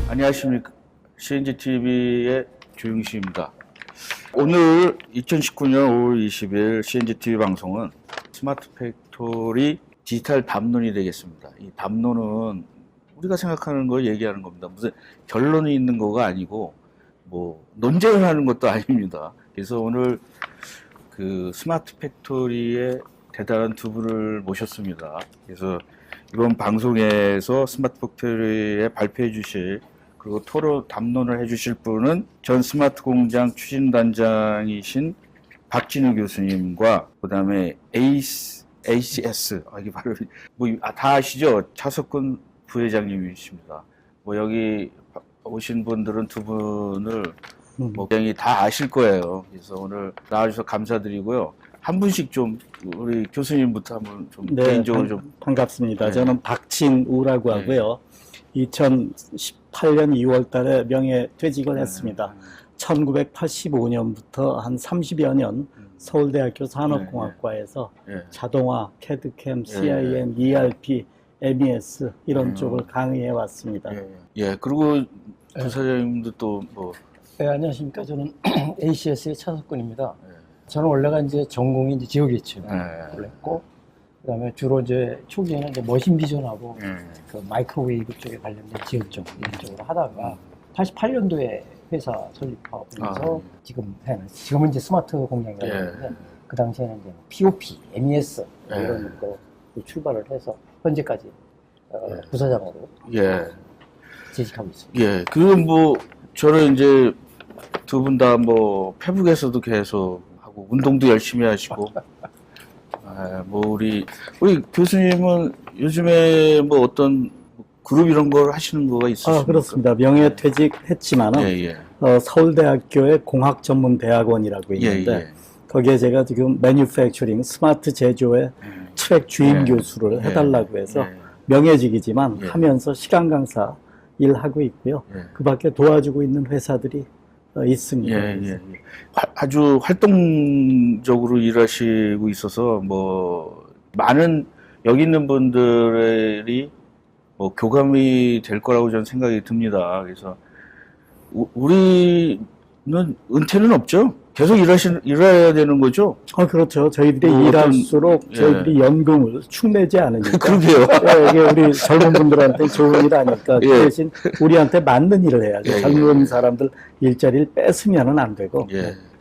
안녕하십니까. CNGTV의 조용식입니다. 오늘 2019년 5월 20일 CNGTV 방송은 스마트 팩토리 디지털 담론이 되겠습니다. 이 담론은 우리가 생각하는 걸 얘기하는 겁니다. 무슨 결론이 있는 거가 아니고 뭐 논쟁을 하는 것도 아닙니다. 그래서 오늘 그 스마트 팩토리의 대단한 두 분을 모셨습니다. 그래서 이번 방송에서 스마트 팩토리에 발표해 주실 그리고 토론 담론을 해주실 분은 전 스마트 공장 추진단장이신 박진우 교수님과 그다음에 ACS 이게 바로 다 아시죠? 차석근 부회장님이십니다. 뭐 여기 오신 분들은 두 분을 굉장히 다 아실 거예요. 그래서 오늘 나와주셔서 감사드리고요. 한 분씩 좀 우리 교수님부터 한번 좀 네, 개인적으로 좀 반갑습니다. 네. 저는 박진우라고 하고요. 2018년 2월 달에 명예퇴직을 했습니다. 1985년부터 한 30여 년 서울대학교 산업공학과에서 자동화, 캐드캠, CIM, ERP, MES 이런 쪽을 강의해 왔습니다. 예, 그리고 부사장님도 또 뭐 네, 안녕하십니까. 저는 ACS의 차석근입니다. 저는 원래가 이제 전공이 이제 지역예측을 했고, 그다음에 주로 이제 초기에는 이제 머신 비전하고 그 마이크로웨이브 쪽에 관련된 지역 쪽 이런 쪽으로 하다가 88년도에 회사 설립하면서 지금은 이제 스마트 공장이라고 하는데 그 당시에는 이제 POP, MES 이런 거 출발을 해서 현재까지 부사장으로 재직하고 있습니다. 예, 그건 뭐 저는 이제 두 분 다 뭐 페북에서도 계속 하고 운동도 열심히 하시고. 뭐 우리 교수님은 요즘에 뭐 어떤 그룹 이런 걸 하시는 거가 있으십니까? 그렇습니다. 명예퇴직했지만은 서울대학교의 공학전문대학원이라고 있는데 거기에 제가 지금 매뉴팩처링 스마트 제조의 트랙 주임 교수를 해달라고 해서 명예직이지만 하면서 시간 강사 일하고 있고요. 그 밖에 도와주고 있는 회사들이 있습니다. 아주 활동적으로 일하시고 있어서 뭐 많은 여기 있는 분들이 뭐 교감이 될 거라고 저는 생각이 듭니다. 그래서 우리는 은퇴는 없죠? 계속 일해야 되는 거죠? 그렇죠. 저희들이 일할수록 저희들이 연금을 축내지 않으니까. 그러게요. 이게 우리 젊은 분들한테 좋은 일 아닐까. 대신 우리한테 맞는 일을 해야죠. 젊은 사람들 일자리를 뺏으면은 안 되고.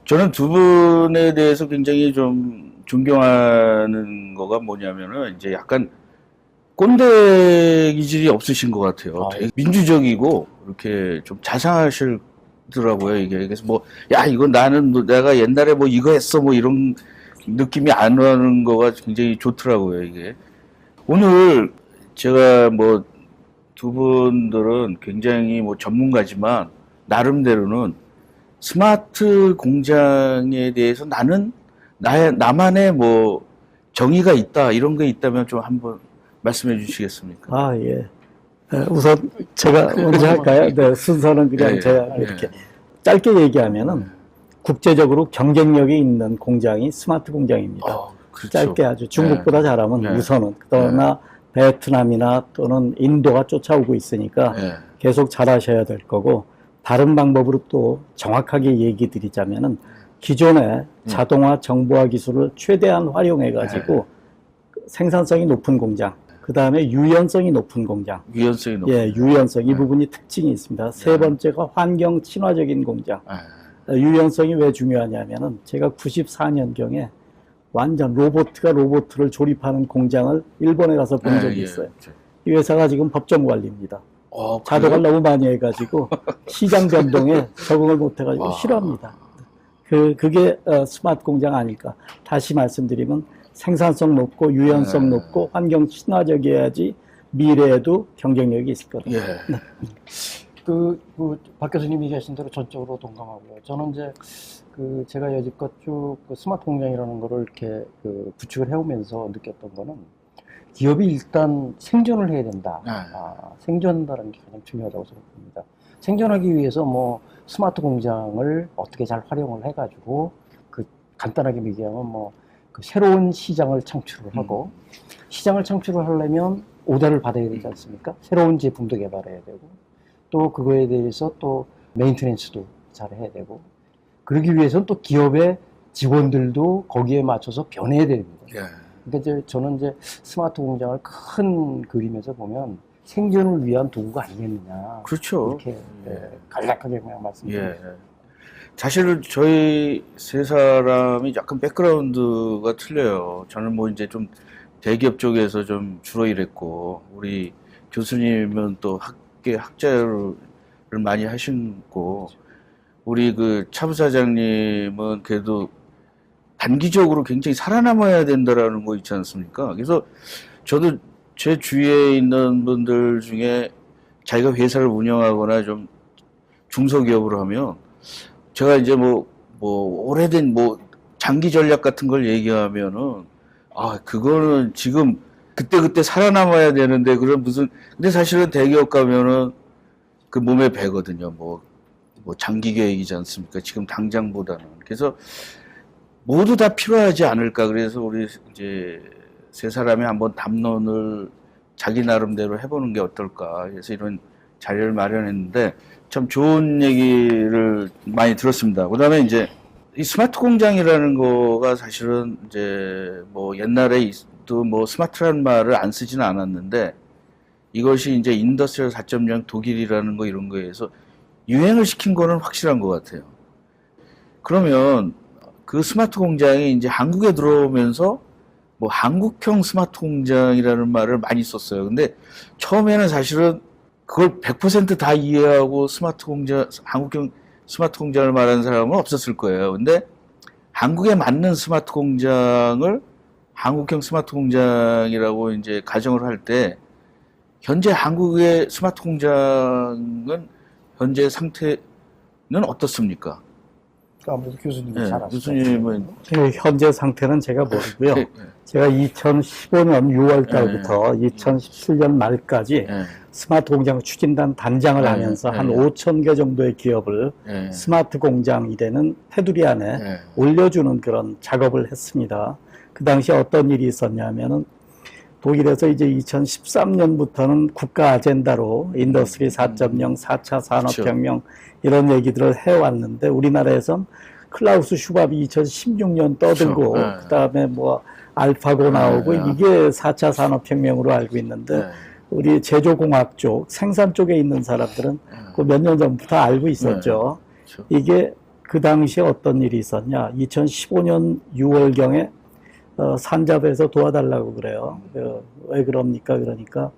저는 두 분에 대해서 굉장히 좀 존경하는 거가 뭐냐면은 이제 약간 꼰대 기질이 없으신 것 같아요. 되게 민주적이고 이렇게 좀 자상하실 더라고요, 이게. 그래서 뭐, 야, 이건 내가 옛날에 뭐 이거 했어, 뭐 이런 느낌이 안 나는 거가 굉장히 좋더라고요, 이게. 오늘 제가 뭐 두 분들은 굉장히 뭐 전문가지만 나름대로는 스마트 공장에 대해서 나만의 뭐 정의가 있다, 이런 게 있다면 좀 한번 말씀해 주시겠습니까? 우선 제가 먼저 할까요? 네, 순서는 그냥 제가 이렇게 짧게 얘기하면은 국제적으로 경쟁력이 있는 공장이 스마트 공장입니다. 그렇죠. 짧게 아주 중국보다 잘하면 우선은 그러나 베트남이나 또는 인도가 쫓아오고 있으니까 계속 잘하셔야 될 거고 다른 방법으로 또 정확하게 얘기 드리자면은 기존의 자동화 정보화 기술을 최대한 활용해 가지고 생산성이 높은 공장 그 다음에 유연성이 높은 공장. 유연성. 이 부분이 특징이 있습니다. 세 번째가 환경 친화적인 공장. 유연성이 왜 중요하냐면은 제가 94년경에 완전 로봇가 로봇을 조립하는 공장을 일본에 가서 본 적이 있어요. 이 회사가 지금 법정 관리입니다. 자동화를 너무 많이 해가지고 시장 변동에 적응을 못해가지고 싫어합니다. 그게 스마트 공장 아닐까. 다시 말씀드리면 생산성 높고 유연성 높고 환경 친화적이어야지 미래에도 경쟁력이 있을 거다. 박 교수님이 얘기하신 대로 전적으로 동감하고요. 저는 이제 제가 여지껏 쭉 스마트 공장이라는 거를 이렇게 구축을 해오면서 느꼈던 거는 기업이 일단 생존을 해야 된다. 생존한다는 게 가장 중요하다고 생각합니다. 생존하기 위해서 뭐 스마트 공장을 어떻게 잘 활용을 해가지고 간단하게 얘기하면 뭐 새로운 시장을 창출을 하고 시장을 창출을 하려면 오더를 받아야 되지 않습니까? 새로운 제품도 개발해야 되고 또 그거에 대해서 또 메인테넌스도 잘 해야 되고 그러기 위해서는 또 기업의 직원들도 거기에 맞춰서 변해야 됩니다. 예. 그러니까 이제 저는 이제 스마트 공장을 큰 그림에서 보면 생존을 위한 도구가 아니겠느냐. 그렇죠. 이렇게 간략하게 그냥 말씀드립니다. 예. 사실은 저희 세 사람이 약간 백그라운드가 틀려요. 저는 뭐 이제 좀 대기업 쪽에서 좀 주로 일했고, 우리 교수님은 또 학계 학자를 많이 하시고, 우리 그 차부사장님은 그래도 단기적으로 굉장히 살아남아야 된다라는 거 있지 않습니까? 그래서 저도 제 주위에 있는 분들 중에 자기가 회사를 운영하거나 좀 중소기업으로 하면 제가 이제 뭐 오래된 장기 전략 같은 걸 얘기하면은 그거는 지금 그때 살아남아야 되는데 근데 사실은 대기업 가면은 그 몸에 배거든요. 뭐 장기 계획이지 않습니까? 지금 당장보다는. 그래서 모두 다 필요하지 않을까. 그래서 우리 이제 세 사람이 한번 담론을 자기 나름대로 해보는 게 어떨까. 그래서 이런 자리를 마련했는데 참 좋은 얘기를 많이 들었습니다. 그 다음에 이제 이 스마트 공장이라는 거가 사실은 이제 뭐 옛날에도 뭐 스마트라는 말을 안 쓰지는 않았는데 이것이 이제 인더스트리얼 4.0 독일이라는 거 이런 거에서 유행을 시킨 거는 확실한 것 같아요. 그러면 그 스마트 공장이 이제 한국에 들어오면서 뭐 한국형 스마트 공장이라는 말을 많이 썼어요. 근데 처음에는 사실은 그걸 100% 다 이해하고 한국형 스마트 공장을 말하는 사람은 없었을 거예요. 근데 한국에 맞는 스마트 공장을 한국형 스마트 공장이라고 이제 가정을 할 때 현재 한국의 스마트 공장은 현재 상태는 어떻습니까? 아무래도 교수님이 네, 잘 아시죠. 교수님은 현재 상태는 제가 모르고요. 네. 제가 2015년 6월 달부터 2017년 말까지 스마트 공장 추진단 단장을 하면서 한 5천 개 정도의 기업을 스마트 공장이 되는 테두리 안에 올려주는 그런 작업을 했습니다. 그 당시에 어떤 일이 있었냐면은 독일에서 이제 2013년부터는 국가 아젠다로 인더스트리 4.0, 4차 산업혁명 이런 얘기들을 해왔는데 우리나라에선 클라우스 슈밥이 2016년 떠들고 그다음에 뭐 알파고 나오고 이게 4차 산업혁명으로 알고 있는데 우리 제조공학 쪽, 생산 쪽에 있는 사람들은 그 몇 년 전부터 알고 있었죠. 이게 그 당시에 어떤 일이 있었냐. 2015년 6월경에 산자부에서 도와달라고 그래요. 왜 그럽니까? 그러니까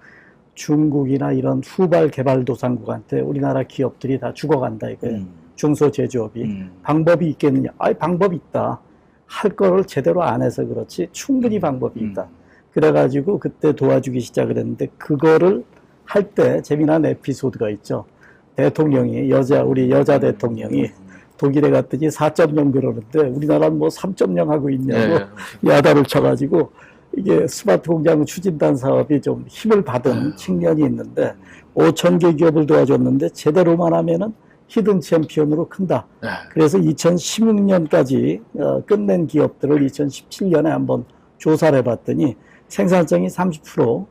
중국이나 이런 후발 개발도상국한테 우리나라 기업들이 다 죽어간다 이거예요. 중소제조업이. 방법이 있겠느냐? 방법이 있다. 할 거를 제대로 안 해서 그렇지 충분히 방법이 있다. 그래가지고 그때 도와주기 시작을 했는데 그거를 할 때 재미난 에피소드가 있죠. 대통령이 우리 여자 대통령이 독일에 갔더니 4.0 그러는데 우리나라는 뭐 3.0 하고 있냐고 야단을 쳐가지고 이게 스마트 공장 추진단 사업이 좀 힘을 받은 측면이 있는데 5천 개 기업을 도와줬는데 제대로만 하면은 히든 챔피언으로 큰다. 그래서 2016년까지 끝낸 기업들을 2017년에 한번 조사를 해봤더니 생산성이 30%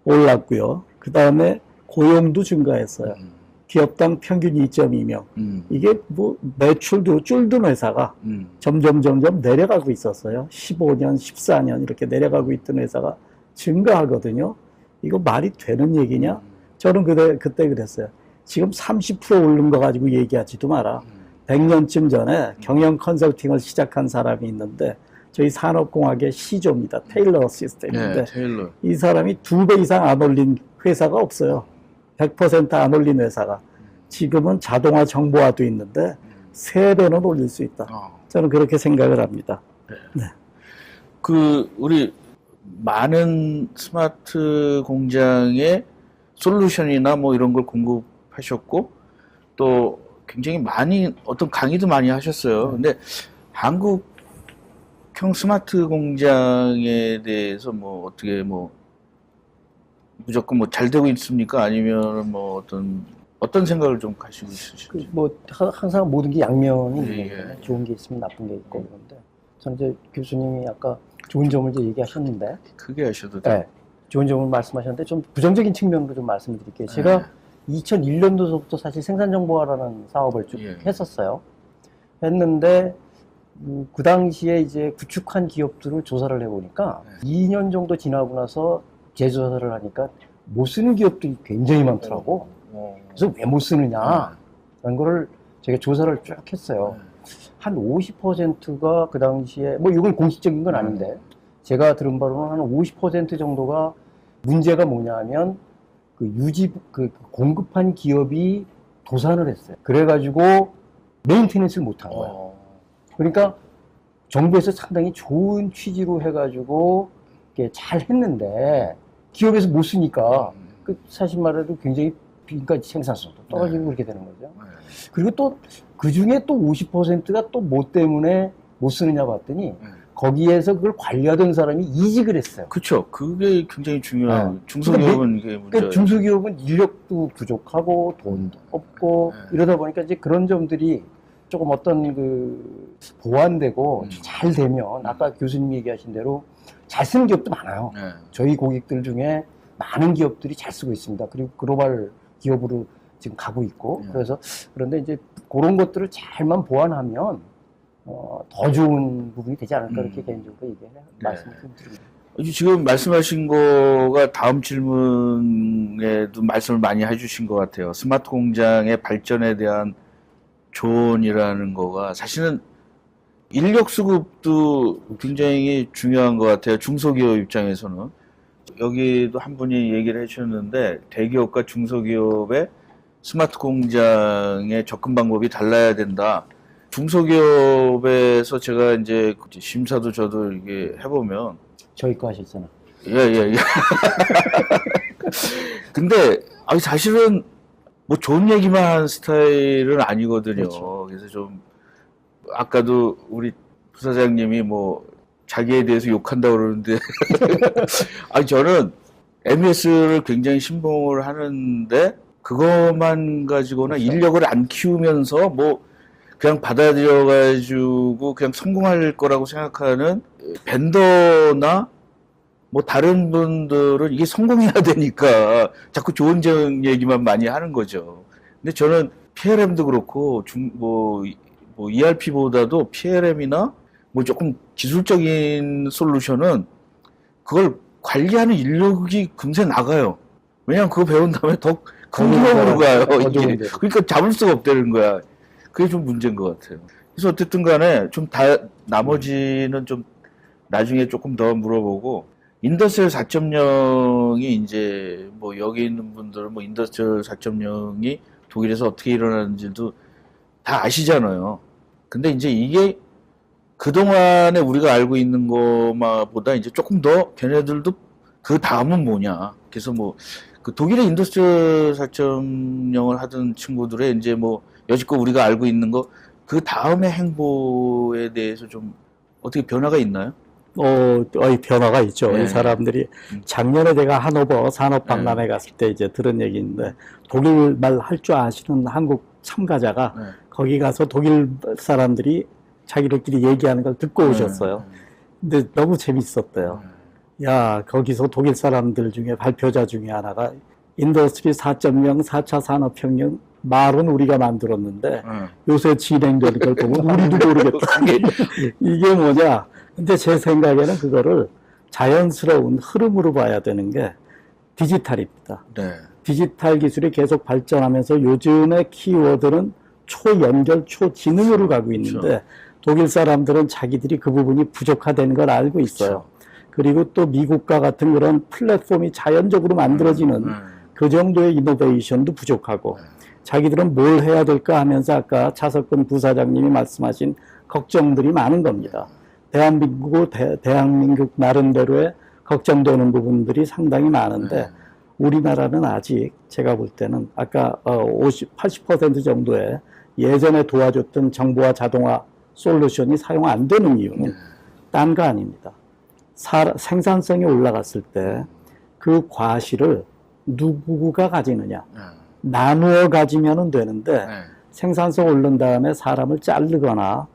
올랐고요. 그 다음에 고용도 증가했어요. 기업당 평균 2.2명. 이게 뭐 매출도 줄던 회사가 점점 내려가고 있었어요. 15년, 14년 이렇게 내려가고 있던 회사가 증가하거든요. 이거 말이 되는 얘기냐? 저는 그때 그랬어요. 지금 30% 오른 거 가지고 얘기하지도 마라. 100년쯤 전에 경영 컨설팅을 시작한 사람이 있는데 저희 산업공학의 시조입니다. 테일러 시스템인데 이 사람이 2배 이상 안 올린 회사가 없어요. 100% 안 올린 회사가. 지금은 자동화 정보화도 있는데 3배는 올릴 수 있다. 저는 그렇게 생각을 합니다. 네. 우리 많은 스마트 공장의 솔루션이나 뭐 이런 걸 공급하셨고 또 굉장히 많이 어떤 강의도 많이 하셨어요. 근데 한국형 스마트 공장에 대해서 뭐 어떻게 무조건 잘 되고 있습니까? 아니면 뭐 어떤 생각을 좀 가지고 있으신지? 항상 모든 게 양면이 있는 거예요. 좋은 게 있으면 나쁜 게 있고 그런데 저는 이제 교수님이 아까 좋은 점을 이제 얘기하셨는데 크게 하셔도 돼요. 네. 좋은 점을 말씀하셨는데 좀 부정적인 측면으로 좀 말씀드릴게요. 제가 2001년도부터 사실 생산정보화라는 사업을 쭉 했었어요. 했는데 그 당시에 이제 구축한 기업들을 조사를 해보니까 2년 정도 지나고 나서 재조사를 하니까 못 쓰는 기업들이 굉장히 많더라고. 그래서 왜 못 쓰느냐 라는 거를 제가 조사를 쭉 했어요. 한 50%가 그 당시에 뭐 이건 공식적인 건 아닌데 제가 들은 바로는 한 50% 정도가 문제가 뭐냐면 그 공급한 기업이 도산을 했어요. 그래가지고 메인테넌스를 못한 거예요. 그러니까 정부에서 상당히 좋은 취지로 해가지고 잘 했는데 기업에서 못 쓰니까 사실 말해도 굉장히 그러니까 생산성도 떨어지고 그렇게 되는 거죠. 그리고 또 그 중에 또 50%가 또 뭐 때문에 못 쓰느냐 봤더니 거기에서 그걸 관리하던 사람이 이직을 했어요. 그렇죠. 그게 굉장히 중요한 중소기업은 이게 문제예요. 그러니까 중소기업은 인력도 부족하고 돈도 없고 이러다 보니까 이제 그런 점들이 조금 어떤 그 보완되고 잘 되면 아까 교수님이 얘기하신 대로 잘 쓰는 기업도 많아요. 저희 고객들 중에 많은 기업들이 잘 쓰고 있습니다. 그리고 글로벌 기업으로 지금 가고 있고 그래서 그런데 이제 그런 것들을 잘만 보완하면 더 좋은 부분이 되지 않을까 이렇게 개인적으로 말씀을 드립니다. 지금 말씀하신 거가 다음 질문에도 말씀을 많이 해주신 것 같아요. 스마트 공장의 발전에 대한 조언이라는 거가 사실은 인력 수급도 굉장히 중요한 것 같아요. 중소기업 입장에서는. 여기도 한 분이 얘기를 해주셨는데 대기업과 중소기업의 스마트 공장의 접근 방법이 달라야 된다. 중소기업에서 제가 이제 심사도 저도 이게 해보면 저희 거 하셨잖아. 예. 근데 사실은 뭐 좋은 얘기만 한 스타일은 아니거든요. 그렇죠. 그래서 좀 아까도 우리 부사장님이 뭐 자기에 대해서 욕한다고 그러는데 저는 MES를 굉장히 신봉을 하는데 그것만 가지고는 그렇죠. 인력을 안 키우면서 뭐 그냥 받아들여가지고 그냥 성공할 거라고 생각하는 벤더나 뭐 다른 분들은 이게 성공해야 되니까 자꾸 좋은 점 얘기만 많이 하는 거죠. 근데 저는 PLM도 그렇고 뭐 ERP보다도 PLM이나 뭐 조금 기술적인 솔루션은 그걸 관리하는 인력이 금세 나가요. 왜냐면 그거 배운 다음에 더 큰 기업으로 가요. 이게. 그러니까 잡을 수가 없다는 거야. 그게 좀 문제인 것 같아요. 그래서 어쨌든 간에 좀 나머지는 좀 나중에 조금 더 물어보고, 인더스트리얼 4.0이 이제 뭐 여기 있는 분들은 뭐 인더스트리얼 4.0이 독일에서 어떻게 일어나는지도 다 아시잖아요. 근데 이제 이게 그동안에 우리가 알고 있는 것보다 이제 조금 더 걔네들도 그 다음은 뭐냐. 그래서 뭐 그 독일의 인더스트리얼 4.0을 하던 친구들의 이제 뭐 여지껏 우리가 알고 있는 거 그 다음의 행보에 대해서 좀 어떻게 변화가 있나요? 변화가 있죠. 네. 이 사람들이 작년에 제가 하노버 산업박람회 갔을 때 이제 들은 얘기인데 독일 말 할 줄 아시는 한국 참가자가 거기 가서 독일 사람들이 자기들끼리 얘기하는 걸 듣고 오셨어요. 근데 너무 재밌었대요. 야, 거기서 독일 사람들 중에 발표자 중에 하나가 인더스트리 4.0, 4차 산업혁명 말은 우리가 만들었는데 요새 진행되는 걸 보면 우리도 모르겠다. 이게 뭐냐. 근데 제 생각에는 그거를 자연스러운 흐름으로 봐야 되는 게 디지털입니다. 네. 디지털 기술이 계속 발전하면서 요즘의 키워드는 초연결, 초지능으로 가고 있는데 그렇죠. 독일 사람들은 자기들이 그 부분이 부족하다는 걸 알고 있어요. 그렇죠. 그리고 또 미국과 같은 그런 플랫폼이 자연적으로 만들어지는 그 정도의 이노베이션도 부족하고 자기들은 뭘 해야 될까 하면서 아까 차석근 부사장님이 말씀하신 걱정들이 많은 겁니다. 대한민국 나름대로의 걱정되는 부분들이 상당히 많은데 우리나라는 아직 제가 볼 때는 아까 80% 정도의 예전에 도와줬던 정보화 자동화 솔루션이 사용 안 되는 이유는 딴 거 아닙니다. 생산성이 올라갔을 때 그 과실을 누구가 가지느냐. 나누어 가지면은 되는데 생산성 오른 다음에 사람을 자르거나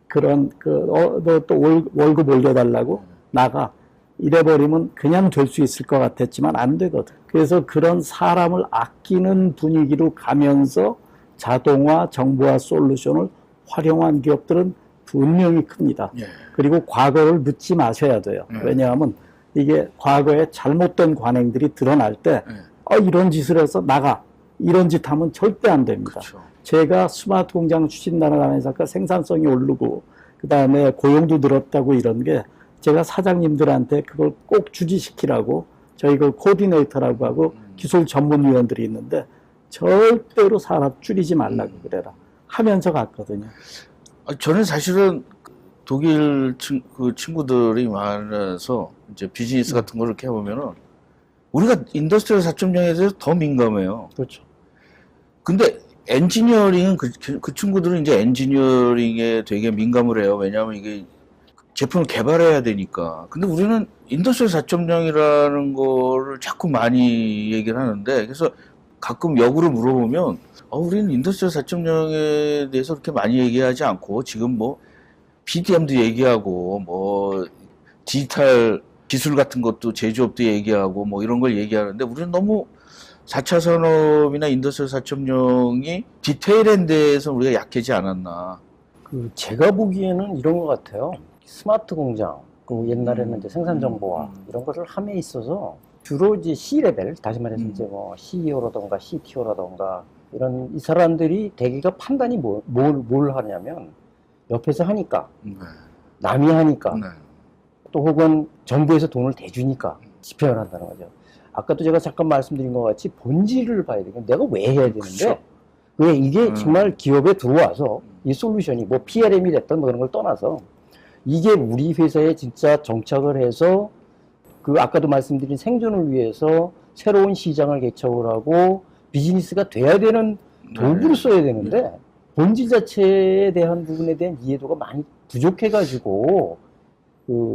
그런 또 월급 올려달라고 나가 이래버리면 그냥 될 수 있을 것 같았지만 안 되거든. 그래서 그런 사람을 아끼는 분위기로 가면서 자동화, 정보화 솔루션을 활용한 기업들은 분명히 큽니다. 예. 그리고 과거를 묻지 마셔야 돼요. 왜냐하면 이게 과거에 잘못된 관행들이 드러날 때 이런 짓을 해서 나가. 이런 짓 하면 절대 안 됩니다. 그렇죠. 제가 스마트 공장 추진단을 하면서 아까 생산성이 오르고 그다음에 고용도 늘었다고 이런 게 제가 사장님들한테 그걸 꼭 주지시키라고 저희 그 코디네이터라고 하고 기술 전문위원들이 있는데 절대로 사람 줄이지 말라고 그래라 하면서 갔거든요. 저는 사실은 독일 그 친구들이 많아서 이제 비즈니스 같은 걸 이렇게 해보면은 우리가 인더스트리얼 4.0에 대해서 더 민감해요. 그렇죠. 근데 엔지니어링은 그 친구들은 이제 엔지니어링에 되게 민감을 해요. 왜냐하면 이게 제품을 개발해야 되니까. 근데 우리는 인더스트리얼 4.0이라는 거를 자꾸 많이 얘기를 하는데, 그래서 가끔 역으로 물어보면, 우리는 인더스트리얼 4.0에 대해서 그렇게 많이 얘기하지 않고, 지금 뭐, PDM도 얘기하고, 뭐, 디지털 기술 같은 것도 제조업도 얘기하고, 뭐, 이런 걸 얘기하는데, 우리는 너무 4차 산업이나 인더스트리얼 4.0이 디테일한 데에서 우리가 약하지 않았나. 제가 보기에는 이런 것 같아요. 스마트 공장, 그 옛날에는 이제 생산 정보화 이런 것을 함에 있어서 주로 이제 C 레벨, 다시 말해서 이제 뭐 CEO라던가 CTO라던가 이런 이 사람들이 대개가 판단이 뭘 하냐면 옆에서 하니까, 남이 하니까, 또 혹은 정부에서 돈을 대주니까 집행을 한다는 거죠. 아까도 제가 잠깐 말씀드린 것 같이 본질을 봐야 되겠 내가 왜 해야 되는데, 그렇죠. 왜 이게 정말 기업에 들어와서 이 솔루션이 뭐 PLM이 됐던 뭐 그런 걸 떠나서 이게 우리 회사에 진짜 정착을 해서 그 아까도 말씀드린 생존을 위해서 새로운 시장을 개척을 하고 비즈니스가 돼야 되는 도구를 써야 되는데 본질 자체에 대한 부분에 대한 이해도가 많이 부족해가지고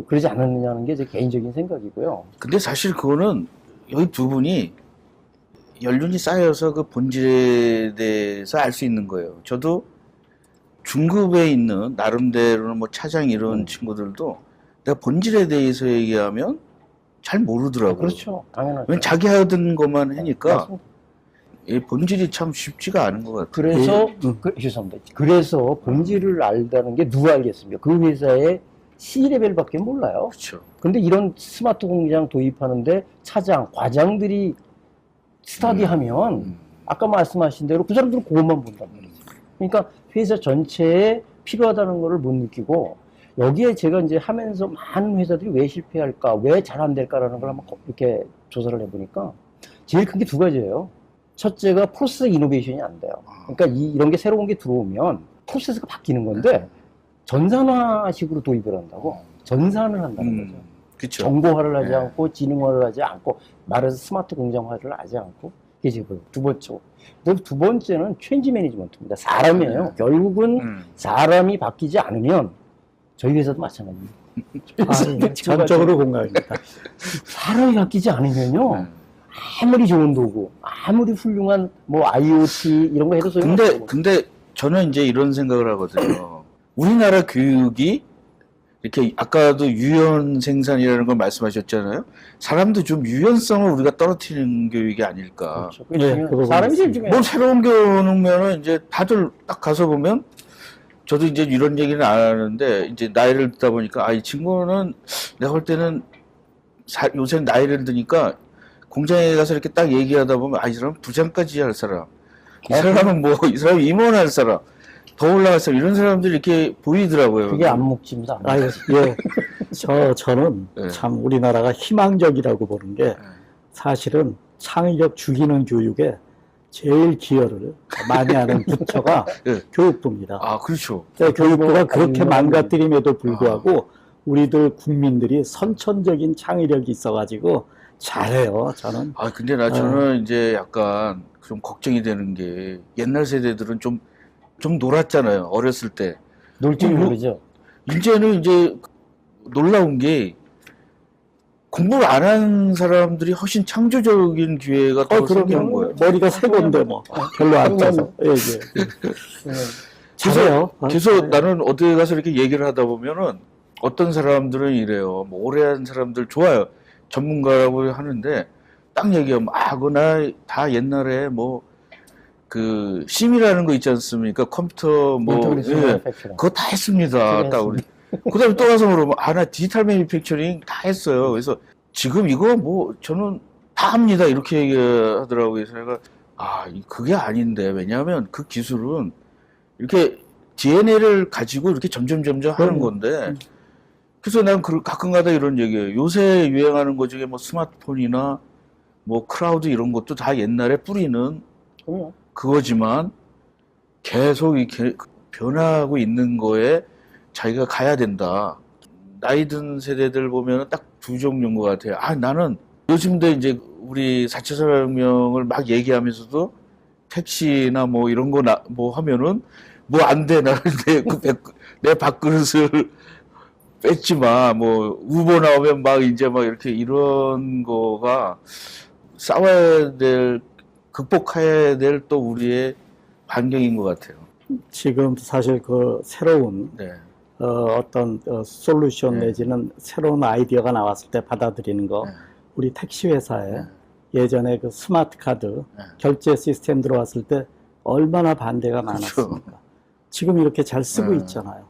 그러지 않았느냐는 게 제 개인적인 생각이고요. 근데 사실 그거는 여기 두 분이 연륜이 쌓여서 그 본질에 대해서 알 수 있는 거예요. 저도 중급에 있는 나름대로는 뭐 차장 이런 친구들도 내가 본질에 대해서 얘기하면 잘 모르더라고요. 그렇죠. 당연하죠. 왜냐면 자기 하던 것만 하니까 맞습니다. 이 본질이 참 쉽지가 않은 것 같아요. 그래서 죄송합니다. 그래서 본질을 알다는 게 누가 알겠습니까? 그 회사의 C 레벨밖에 몰라요. 그렇죠. 근데 이런 스마트 공장 도입하는데 차장, 과장들이 스터디하면 아까 말씀하신 대로 그 사람들은 그것만 본단 말이죠. 그러니까 회사 전체에 필요하다는 것을 못 느끼고 여기에 제가 이제 하면서 많은 회사들이 왜 실패할까, 왜 잘 안 될까라는 걸 한번 이렇게 조사를 해보니까 제일 큰 게 두 가지예요. 첫째가 프로세스 이노베이션이 안 돼요. 그러니까 이런 게 새로운 게 들어오면 프로세스가 바뀌는 건데 전산화식으로 도입을 한다고 전산을 한다는 거죠. 그렇죠. 정보화를 하지 네. 않고 지능화를 하지 않고 말해서 스마트 공장화를 하지 않고 이게 두 번째. 그리고 두 번째는 체인지 매니지먼트입니다. 사람이에요. 결국은 사람이 바뀌지 않으면 저희 회사도 마찬가지입니다. 전적으로 공감입니다. 사람이 바뀌지 않으면요. 아무리 좋은 도구, 아무리 훌륭한 뭐 IoT 이런 거 해도 소용없어요. 근데 저는 이제 이런 생각을 하거든요. 우리나라 교육이 이렇게 아까도 유연 생산이라는 걸 말씀하셨잖아요. 사람도 좀 유연성을 우리가 떨어뜨리는 교육이 아닐까. 그렇죠. 그거 사람이 제일 중요해요. 뭐 새로운 게 오면은 이제 다들 딱 가서 보면 저도 이제 이런 얘기는 안 하는데 이제 나이를 듣다 보니까 이 친구는 내가 볼 때는 요새 나이를 드니까 공장에 가서 이렇게 딱 얘기하다 보면 이 사람은 부장까지 할 사람, 이 사람은 뭐 이 사람은 임원 할 사람, 더 올라갈 사람 이런 사람들이 이렇게 보이더라고요. 그게 안목지입니다. 예. 저는 네. 참 우리나라가 희망적이라고 보는 게 사실은 창의력 죽이는 교육에 제일 기여를 많이 하는 부처가 네. 교육부입니다. 그렇죠. 교육부가 그렇게 망가뜨림에도 불구하고 우리들 국민들이 선천적인 창의력이 있어가지고 잘해요, 저는. 근데 저는 이제 약간 좀 걱정이 되는 게 옛날 세대들은 좀 놀았잖아요. 어렸을 때. 놀 줄 모르죠. 이제는 이제 놀라운 게 공부를 안 한 사람들이 훨씬 창조적인 기회가 더 생기는 거예요. 머리가 새 건데 뭐 별로 안 짜서. 예. 잘해요. 그래서 나는 어디 가서 이렇게 얘기를 하다 보면은 어떤 사람들은 이래요. 뭐 오래 한 사람들 좋아요. 전문가라고 하는데 딱 얘기하면 그거 나 다 옛날에 뭐 그 심이라는 거 있지 않습니까? 컴퓨터 뭐 그거 다 했습니다. 딱 우리 그다음에 또 가서 물어보면 나 디지털 매니팩처링 다 했어요. 그래서 지금 이거 뭐 저는 다 합니다. 이렇게 얘기하더라고요. 그래서 내가 그게 아닌데 왜냐하면 그 기술은 이렇게 DNA를 가지고 이렇게 점점 하는 건데 그래서 난 가끔가다 이런 얘기해요. 요새 유행하는 거 중에 뭐 스마트폰이나 뭐 크라우드 이런 것도 다 옛날에 뿌리는 그거지만 계속 이렇게 변화하고 있는 거에 자기가 가야 된다. 나이 든 세대들 보면 딱 두 종류인 것 같아요. 나는 요즘도 이제 우리 4차 산업혁명을 막 얘기하면서도 택시나 뭐 이런 거 뭐 하면은 뭐 안 돼. 나는 내 밥그릇을 뺏지 마. 뭐 우버 나오면 막 이제 막 이렇게 이런 거가 싸워야 될, 극복해야 될 또 우리의 반경인 것 같아요. 지금 사실 그 새로운 어떤 솔루션 내지는 새로운 아이디어가 나왔을 때 받아들이는 거, 우리 택시 회사에 예전에 그 스마트 카드 결제 시스템 들어왔을 때 얼마나 반대가 많았습니까? 지금 이렇게 잘 쓰고 있잖아요.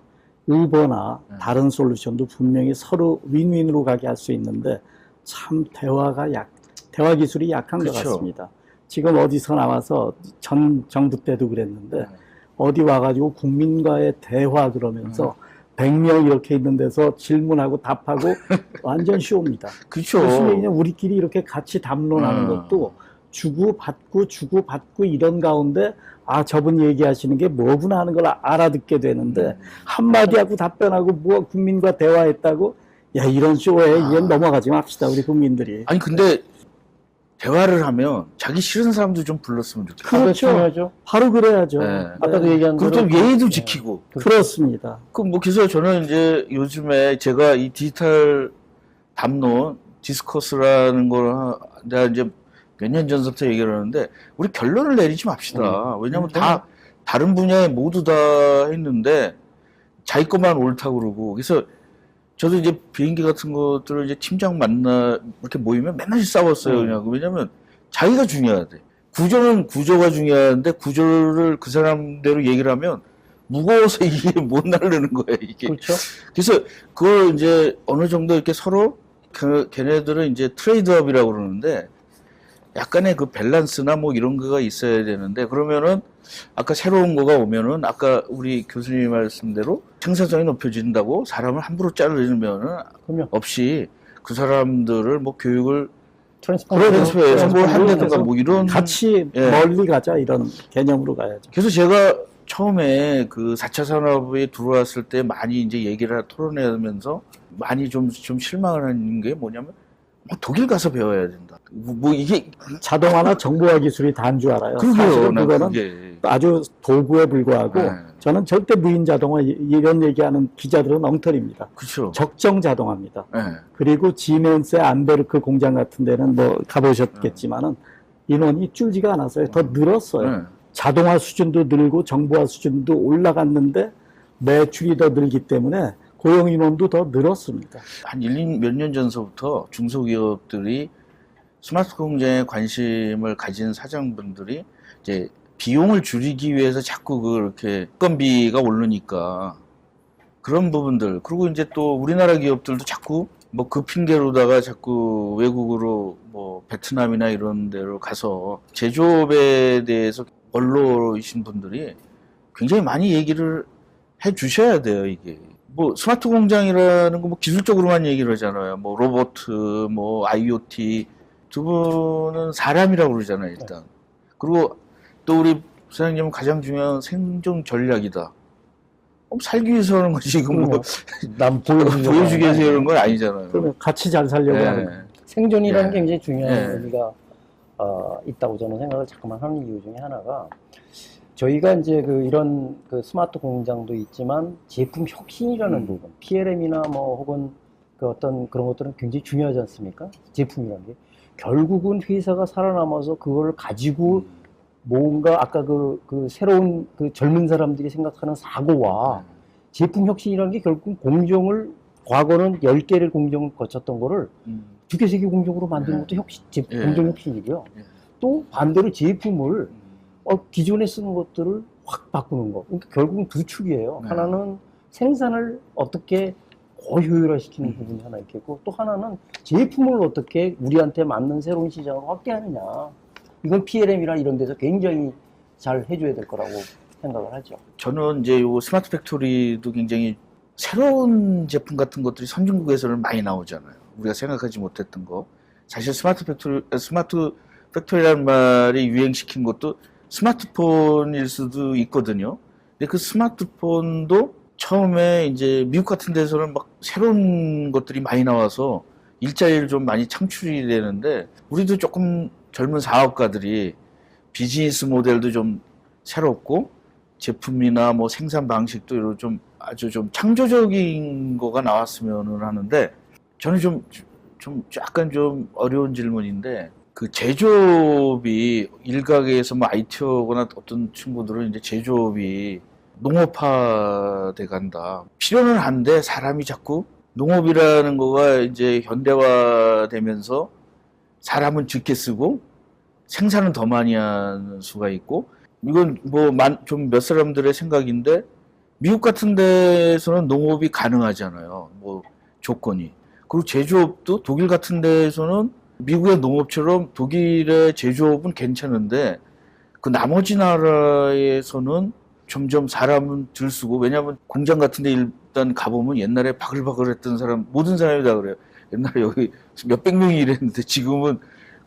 우버나 다른 솔루션도 분명히 서로 윈윈으로 가게 할 수 있는데 참 대화 기술이 약한 것 같습니다. 지금 어디서 나와서 전 정부 때도 그랬는데 어디 와가지고 국민과의 대화 그러면서 100명 이렇게 있는 데서 질문하고 답하고 완전 쉬웁니다. 그렇죠. 그래서 우리끼리 이렇게 같이 담론하는 것도 주고받고 이런 가운데 저분 얘기하시는 게 뭐구나 하는 걸 알아듣게 되는데 한마디 하고 답변하고 뭐 국민과 대화했다고 이런 쇼에 이젠 넘어가지 맙시다 우리 국민들이. 아니 근데 대화를 하면 자기 싫은 사람도 좀 불렀으면 좋겠어요. 그렇죠. 바로 그래야죠. 아까도 얘기한 그리고 좀 예의도 지키고. 그렇습니다. 그래서 저는 이제 요즘에 제가 이 디지털 담론, 디스커스라는 걸 내가 이제 몇 년 전부터 얘기를 하는데 우리 결론을 내리지 맙시다. 왜냐면 다 다른 분야에 모두 다 했는데 자기 것만 옳다고 그러고. 그래서 저도 이제 비행기 같은 것들을 이제 팀장 이렇게 모이면 맨날 싸웠어요. 그냥. 왜냐면 자기가 중요하대. 구조는 구조가 중요한데 구조를 그 사람대로 얘기를 하면 무거워서 이게 못 나르는 거예요, 이게. 그렇죠. 그래서 그걸 이제 어느 정도 이렇게 서로 걔네들은 이제 트레이드업이라고 그러는데 약간의 그 밸런스나 뭐 이런 거가 있어야 되는데 그러면은 아까 새로운 거가 오면은 아까 우리 교수님이 말씀대로 생산성이 높여진다고 사람을 함부로 자르면은 없이 그 사람들을 뭐 교육을 트랜스퍼해서 뭘 한다든가 뭐 이런 같이 멀리 가자 이런 개념으로 가야죠. 그래서 제가 처음에 그 4차 산업에 들어왔을 때 많이 이제 얘기를 토론하면서 많이 좀 실망을 하는 게 뭐냐면 독일 가서 배워야 된다. 뭐 이게 자동화나 정보화 기술이 다인 줄 알아요. 사실은 그거는 아주 도구에 불과하고 저는 절대 무인 자동화 이런 얘기하는 기자들은 엉터리입니다. 그렇죠. 적정 자동화입니다. 그리고 지멘스의 안베르크 공장 같은 데는 뭐 가보셨겠지만은 인원이 줄지가 않았어요. 더 늘었어요. 자동화 수준도 늘고 정보화 수준도 올라갔는데 매출이 더 늘기 때문에 고용 인원도 더 늘었습니다. 한 몇 년 전서부터 중소기업들이 스마트 공장에 관심을 가진 사장분들이 이제 비용을 줄이기 위해서 자꾸 그렇게 건비가 오르니까 그런 부분들 그리고 이제 또 우리나라 기업들도 자꾸 뭐 그 핑계로다가 자꾸 외국으로 뭐 베트남이나 이런 데로 가서 제조업에 대해서 원로이신 분들이 굉장히 많이 얘기를 해 주셔야 돼요, 이게. 뭐 스마트 공장이라는 거 뭐 기술적으로만 얘기를 하잖아요. 뭐 로봇, 뭐 IoT 두 분은 사람이라고 그러잖아요, 일단. 그리고 또 우리 부사장님은 가장 중요한 생존 전략이다. 살기 위해서 하는 거지, 지금 뭐 남 보여주기 위해서 이런 건 아니잖아요. 그러면 같이 잘 살려고 하는 거예요. 생존이라는 게 굉장히 중요한 의미가 있다고 저는 생각을 자꾸만 하는 이유 중에 하나가 저희가 이제 이런 스마트 공장도 있지만 제품 혁신이라는 부분, PLM이나 뭐 혹은 어떤 그런 것들은 굉장히 중요하지 않습니까? 제품이라는 게. 결국은 회사가 살아남아서 그걸 가지고 뭔가 아까 새로운 젊은 사람들이 생각하는 사고와 제품 혁신이라는 게 결국 공정을 과거는 10개를 공정을 거쳤던 거를 2개, 3개 공정으로 만드는 것도 공정 혁신이고요. 또 반대로 제품을 기존에 쓰는 것들을 확 바꾸는 거. 그러니까 결국은 두 축이에요. 하나는 생산을 어떻게 고효율화시키는 부분이 하나 있겠고, 또 하나는 제품을 어떻게 우리한테 맞는 새로운 시장으로 확대하느냐. 이건 PLM이나 이런 데서 굉장히 잘 해줘야 될 거라고 생각을 하죠. 저는 이제 요 스마트 팩토리도 굉장히 새로운 제품 같은 것들이 선진국에서는 많이 나오잖아요. 우리가 생각하지 못했던 거. 사실 스마트 팩토리라는 말이 유행시킨 것도 스마트폰일 수도 있거든요. 근데 그 스마트폰도 처음에 이제 미국 같은 데서는 막 새로운 것들이 많이 나와서 일자리를 좀 많이 창출이 되는데, 우리도 조금 젊은 사업가들이 비즈니스 모델도 좀 새롭고 제품이나 뭐 생산 방식도 이런 좀 아주 좀 창조적인 거가 나왔으면 하는데, 저는 좀 약간 좀 어려운 질문인데, 그 제조업이 일각에서 뭐 IT거나 어떤 친구들은 이제 제조업이 농업화돼 간다. 필요는 한데 사람이 자꾸 농업이라는 거가 이제 현대화되면서 사람은 적게 쓰고 생산은 더 많이 하는 수가 있고, 이건 뭐 좀 몇 사람들의 생각인데, 미국 같은 데서는 농업이 가능하잖아요. 뭐 조건이. 그리고 제조업도 독일 같은 데에서는 미국의 농업처럼 독일의 제조업은 괜찮은데, 그 나머지 나라에서는 점점 사람은 덜 쓰고, 왜냐하면 공장 같은 데 일단 가보면 옛날에 바글바글 했던 사람, 모든 사람이 다 그래요. 옛날에 여기 몇백 명이 일했는데 지금은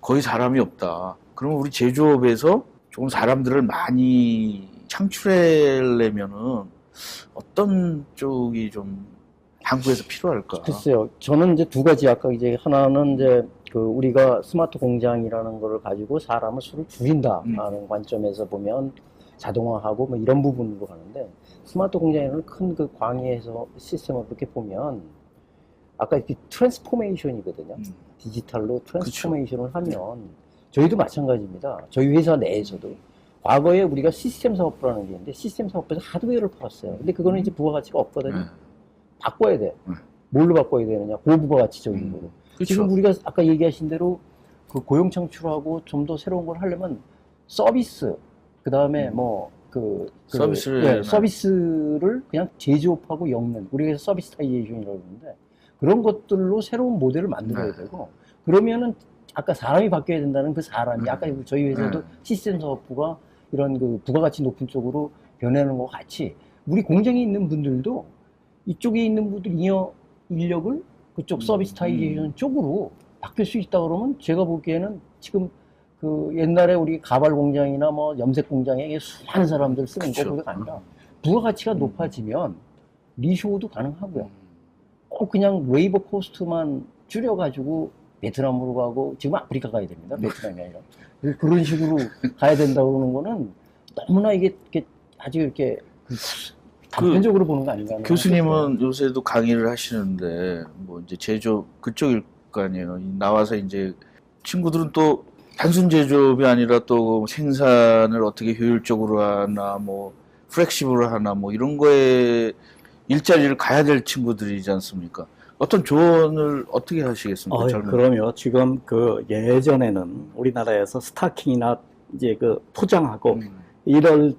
거의 사람이 없다. 그러면 우리 제조업에서 조금 사람들을 많이 창출하려면은 어떤 쪽이 좀 한국에서 필요할까? 글쎄요. 저는 이제 두 가지, 아까 이제 하나는 이제 그 우리가 스마트 공장이라는 거를 가지고 사람의 수를 줄인다라는 관점에서 보면 자동화하고 뭐 이런 부분으로 가는데, 스마트 공장에는 큰 그 광의에서 시스템을 그렇게 보면 아까 이렇게 트랜스포메이션이거든요. 디지털로 트랜스포메이션을 하면 저희도 마찬가지입니다. 저희 회사 내에서도 과거에 우리가 시스템 사업부라는 게 있는데, 시스템 사업부에서 하드웨어를 팔았어요. 근데 그거는 이제 부가가치가 없거든요. 바꿔야 돼. 뭘로 바꿔야 되느냐? 고부가가치적인 거로. 지금 우리가 아까 얘기하신 대로 그 고용 창출하고 좀 더 새로운 걸 하려면 서비스, 그 다음에 서비스를 그냥 제조업하고 엮는, 우리가 서비스타이제이션이라고 그러는데, 그런 것들로 새로운 모델을 만들어야 되고, 그러면은 아까 사람이 바뀌어야 된다는 그 사람이, 아까 저희 회사도 시스템 사업부가 이런 그 부가가치 높은 쪽으로 변하는 것 같이, 우리 공장에 있는 분들도 이쪽에 있는 분들 인력을 그쪽 서비스타이제이션 쪽으로 바뀔 수 있다 그러면, 제가 보기에는 지금 그 옛날에 우리 가발 공장이나 뭐 염색 공장에 수많은 사람들 쓰는 거가 아니라, 부가가치가 높아지면 리쇼도 가능하고요. 꼭 그냥 웨이버 코스트만 줄여가지고 베트남으로 가고, 지금 아프리카 가야 됩니다. 베트남이 아니라. 그런 식으로 가야 된다고 그러는 거는 너무나 이게 아주 이렇게 단편적으로 보는 거 아닌가. 교수님은 요새도 강의를 하시는데, 뭐 이제 제조업 그쪽일 거 아니에요. 나와서 이제 친구들은 또 단순 제조업이 아니라 또 생산을 어떻게 효율적으로 하나, 뭐 플렉시블을 하나, 뭐 이런 거에 일자리를 가야 될 친구들이지 않습니까? 어떤 조언을 어떻게 하시겠습니까? 그럼요. 지금 그 예전에는 우리나라에서 스타킹이나 이제 그 포장하고 이런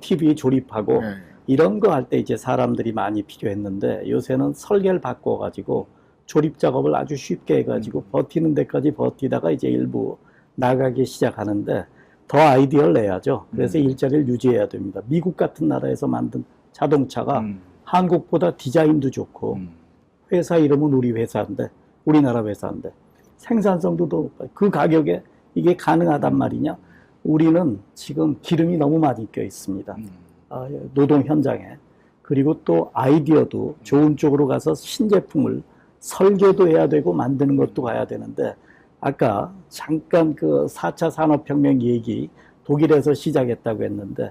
TV 조립하고 이런 거 할 때 이제 사람들이 많이 필요했는데, 요새는 설계를 바꿔가지고 조립 작업을 아주 쉽게 해가지고 버티는 데까지 버티다가 이제 일부 나가기 시작하는데, 더 아이디어를 내야죠. 그래서 일자리를 유지해야 됩니다. 미국 같은 나라에서 만든 자동차가 한국보다 디자인도 좋고, 회사 이름은 우리 회사인데, 우리나라 회사인데 생산성도 높아요. 그 가격에 이게 가능하단 말이냐? 우리는 지금 기름이 너무 많이 껴 있습니다. 노동 현장에. 그리고 또 아이디어도 좋은 쪽으로 가서 신제품을 설계도 해야 되고 만드는 것도 가야 되는데, 아까 잠깐 그 4차 산업혁명 얘기 독일에서 시작했다고 했는데,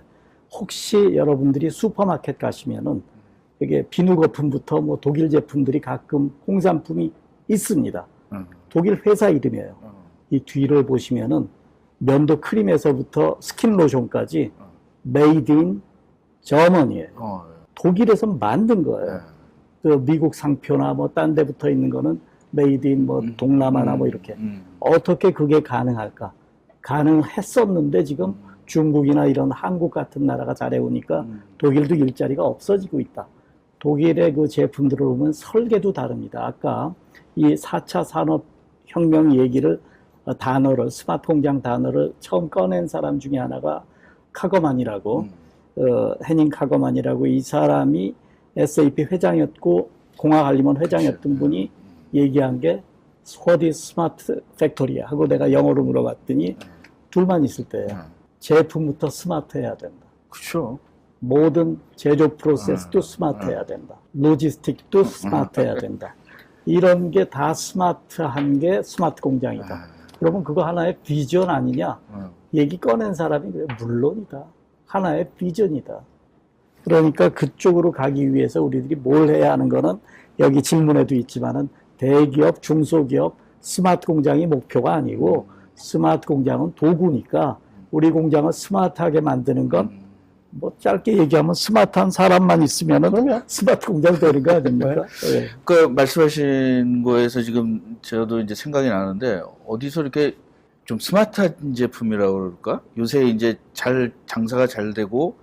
혹시 여러분들이 슈퍼마켓 가시면은 이게 비누 거품부터 뭐 독일 제품들이 가끔 홍산품이 있습니다. 독일 회사 이름이에요. 이 뒤를 보시면은 면도 크림에서부터 스킨 로션까지 메이드 인 저머니예요. 독일에서 만든 거예요. 그 미국 상표나 뭐 딴 데 붙어 있는 거는 메이드 인 뭐 동남아나 뭐 이렇게 어떻게 그게 가능할까? 가능했었는데 지금 중국이나 이런 한국 같은 나라가 잘해오니까 독일도 일자리가 없어지고 있다. 독일의 그 제품들을 보면 설계도 다릅니다. 아까 이 4차 산업혁명 얘기를 단어를 스마트 공장 단어를 처음 꺼낸 사람 중에 하나가 카거만이라고 헤닝 카거만이라고 이 사람이 SAP 회장이었고 공학알림원 회장이었던 분이 얘기한 게 What is smart factory야 하고 내가 영어로 물어봤더니 둘만 있을 때예요. 제품부터 스마트해야 된다. 그렇죠. 모든 제조 프로세스도 스마트해야 된다. 로지스틱도 스마트해야 된다. 이런 게 다 스마트한 게 스마트 공장이다. 그러면 그거 하나의 비전 아니냐? 얘기 꺼낸 사람이 그래 물론이다. 하나의 비전이다. 그러니까 그쪽으로 가기 위해서 우리들이 뭘 해야 하는 거는 여기 질문에도 있지만은 대기업, 중소기업 스마트 공장이 목표가 아니고 스마트 공장은 도구니까 우리 공장을 스마트하게 만드는 건 뭐 짧게 얘기하면 스마트한 사람만 있으면은 그러면 스마트 공장 되는 거 아닙니까? 네. 그 말씀하신 거에서 지금 저도 이제 생각이 나는데 어디서 이렇게 좀 스마트한 제품이라고 그럴까? 요새 이제 장사가 잘 되고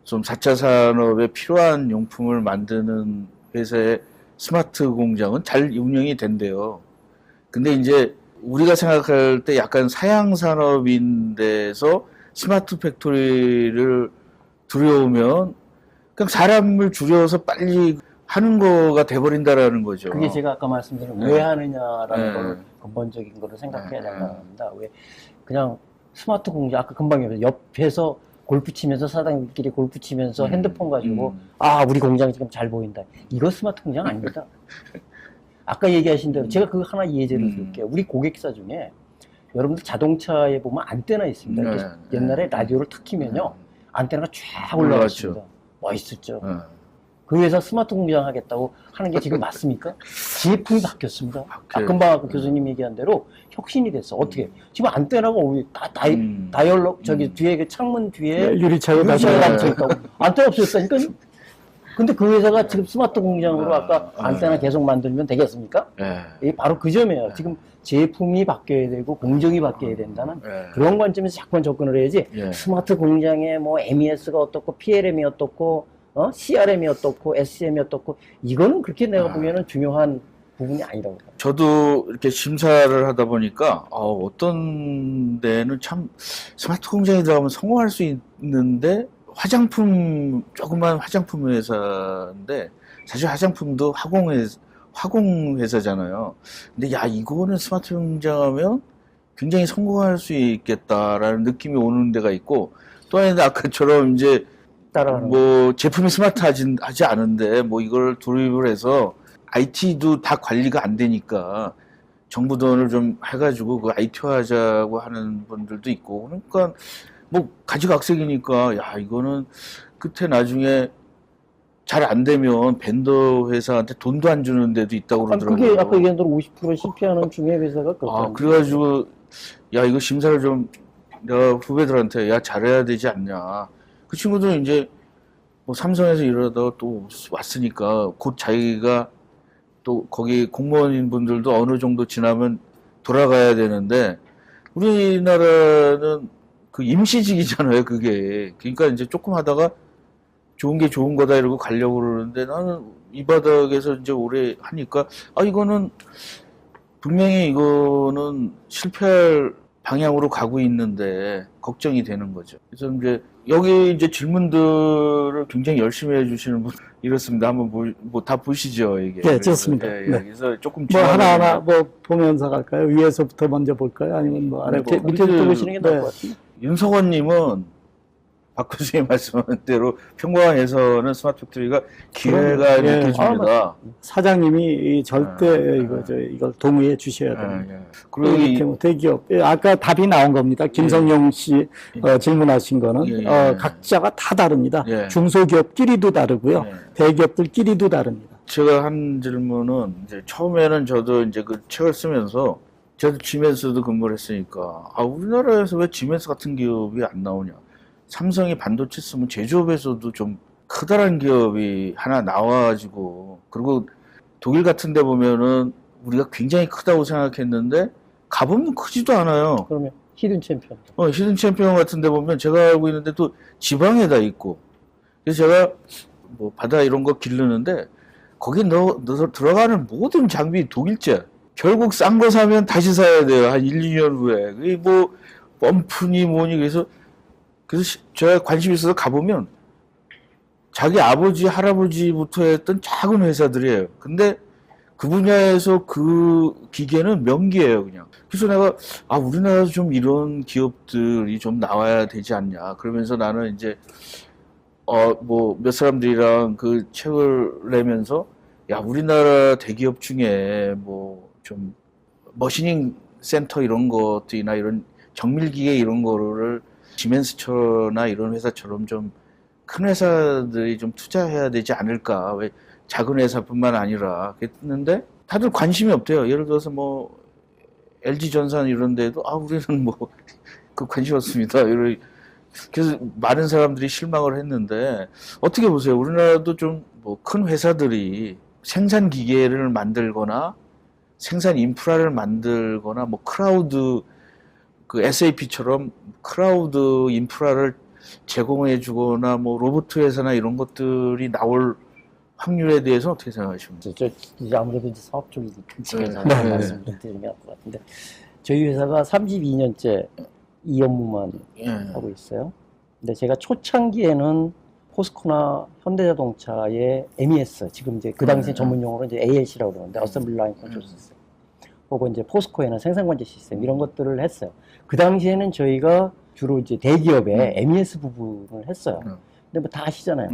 좀 4차 산업에 필요한 용품을 만드는 회사의 스마트 공장은 잘 운영이 된대요. 근데 이제 우리가 생각할 때 약간 사양 산업인데서 스마트 팩토리를 들여오면 그냥 사람을 줄여서 빨리 하는 거가 돼버린다라는 거죠. 그게 제가 아까 말씀드린 왜 하느냐라는 걸 근본적인 거를 생각해야 된다는겁니다. 왜 그냥 스마트 공장 아까 금방 얘기했죠. 옆에서 골프 치면서 사장님끼리 골프 치면서 핸드폰 가지고 아 우리 공장 지금 잘 보인다. 이거 스마트 공장 아닙니다. 아까 얘기하신 대로 제가 그 하나 예제를 들게요. 우리 고객사 중에 여러분들 자동차에 보면 안테나 있습니다. 옛날에 라디오를 탁 키면요. 안테나가 쫙 올라갔습니다. 멋있었죠. 그 회사 스마트 공장 하겠다고 하는 게 지금 맞습니까? 제품이 바뀌었습니다. 금방 아까 교수님 얘기한 대로 혁신이 됐어. 어떻게? 지금 안테나가 다이얼로 저기 뒤에 그 창문 뒤에 유리창에 닫혀 있다고. 안테나 없어졌다니까요. 근데 그 회사가 지금 스마트 공장으로 아까 안테나 계속 만들면 되겠습니까? 이게 바로 그 점이에요. 지금 제품이 바뀌어야 되고 공정이 바뀌어야 된다는 그런 관점에서 자꾸만 접근을 해야지 스마트 공장에 뭐 MES가 어떻고 PLM이 어떻고 CRM이 어떻고 SCM이 어떻고 이거는 그렇게 내가 보기에는 중요한 부분이 아니라고 봐요. 저도 이렇게 심사를 하다 보니까 어떤 데는 참 스마트 공장에 들어가면 성공할 수 있는데 조그만 화장품 회사인데 사실 화장품도 화공 회사잖아요. 근데 야 이거는 스마트 공장하면 굉장히 성공할 수 있겠다라는 느낌이 오는 데가 있고 또 하나는 아까처럼 이제 뭐 제품이 스마트하지 않은데 뭐 이걸 도입을 해서 IT도 다 관리가 안 되니까 정부 돈을 좀 해가지고 그 IT화하자고 하는 분들도 있고 그러니까 뭐 가지각색이니까 야 이거는 끝에 나중에 잘 안 되면 벤더 회사한테 돈도 안 주는 데도 있다고 그러더라고요. 그게 아까 얘기한 대로 50% 실패하는 중에 회사가 그렇다. 그래가지고 야 이거 심사를 좀 내가 후배들한테 야 잘해야 되지 않냐. 그 친구들은 이제 뭐 삼성에서 일하다가 또 왔으니까 곧 자기가 또 거기 공무원인 분들도 어느 정도 지나면 돌아가야 되는데 우리나라는 그 임시직이잖아요, 그게. 그러니까 이제 조금 하다가 좋은 게 좋은 거다 이러고 가려고 그러는데 나는 이 바닥에서 이제 오래 하니까 이거는 분명히 이거는 실패할 방향으로 가고 있는데 걱정이 되는 거죠. 그래서 이제 여기 이제 질문들을 굉장히 열심히 해주시는 분 이렇습니다. 한번 뭐 다 보시죠, 이게. 네, 좋습니다. 네, 네. 여기서 조금 뭐 하나하나 뭐 보면서 갈까요? 위에서부터 먼저 볼까요? 아니면 뭐 아래부터 밑에부터 보시는 게 나을 것 같아요. 윤석원님은 박 교수님 말씀한 대로 평범에서는 스마트 팩토리가 기회가 느껴집니다. 사장님이 절대 이걸 동의해 주셔야 됩니다. 그리고 이렇게 뭐 대기업 아까 답이 나온 겁니다. 김성용 씨 질문하신 거는 각자가 다 다릅니다. 중소기업끼리도 다르고요, 대기업들끼리도 다릅니다. 제가 한 질문은 이제 처음에는 저도 이제 그 책을 쓰면서 저도 지멘스도 근무를 했으니까 우리나라에서 왜 지멘스 같은 기업이 안 나오냐? 삼성이 반도체 쓰면 제조업에서도 좀 커다란 기업이 하나 나와가지고, 그리고 독일 같은 데 보면은 우리가 굉장히 크다고 생각했는데 가보면 크지도 않아요. 그러면 히든 챔피언. 히든 챔피언 같은 데 보면 제가 알고 있는데 또 지방에다 있고, 그래서 제가 뭐 바다 이런 거 기르는데 거기 들어가는 모든 장비 독일제. 결국 싼 거 사면 다시 사야 돼요. 한 1, 2년 후에. 그게 뭐 펌프니 뭐니. 그래서 제가 관심 있어서 가보면 자기 아버지, 할아버지부터 했던 작은 회사들이에요. 근데 그 분야에서 그 기계는 명기예요, 그냥. 그래서 내가, 우리나라도 좀 이런 기업들이 좀 나와야 되지 않냐. 그러면서 나는 이제, 몇 사람들이랑 그 책을 내면서, 야, 우리나라 대기업 중에 좀 머시닝 센터 이런 것들이나 이런 정밀기계 이런 거를 지멘스처나 이런 회사처럼 좀 큰 회사들이 좀 투자해야 되지 않을까. 왜 작은 회사뿐만 아니라 그랬는데 다들 관심이 없대요. 예를 들어서 LG전산 이런 데도 우리는 그 관심 없습니다. 그래서 많은 사람들이 실망을 했는데 어떻게 보세요? 우리나라도 좀 큰 회사들이 생산 기계를 만들거나 생산 인프라를 만들거나 클라우드 그 SAP처럼 클라우드 인프라를 제공해 주거나 로보트 회사나 이런 것들이 나올 확률에 대해서 어떻게 생각하십니까? 이제 아무래도 이제 사업 쪽이 제가 말씀을 드리면 할 것 같은데 저희 회사가 32년째 이 업무만 하고 있어요. 근데 제가 초창기에는 포스코나 현대자동차의 MES, 지금 이제 그 당시 전문 용어로 이제 ALC라고 그러는데 어셈블리 라인 컨트롤 시스템, 혹은 이제 포스코에는 생산관제 시스템 이런 것들을 했어요. 그 당시에는 저희가 주로 이제 대기업의 MES 부분을 했어요. 근데 다 아시잖아요.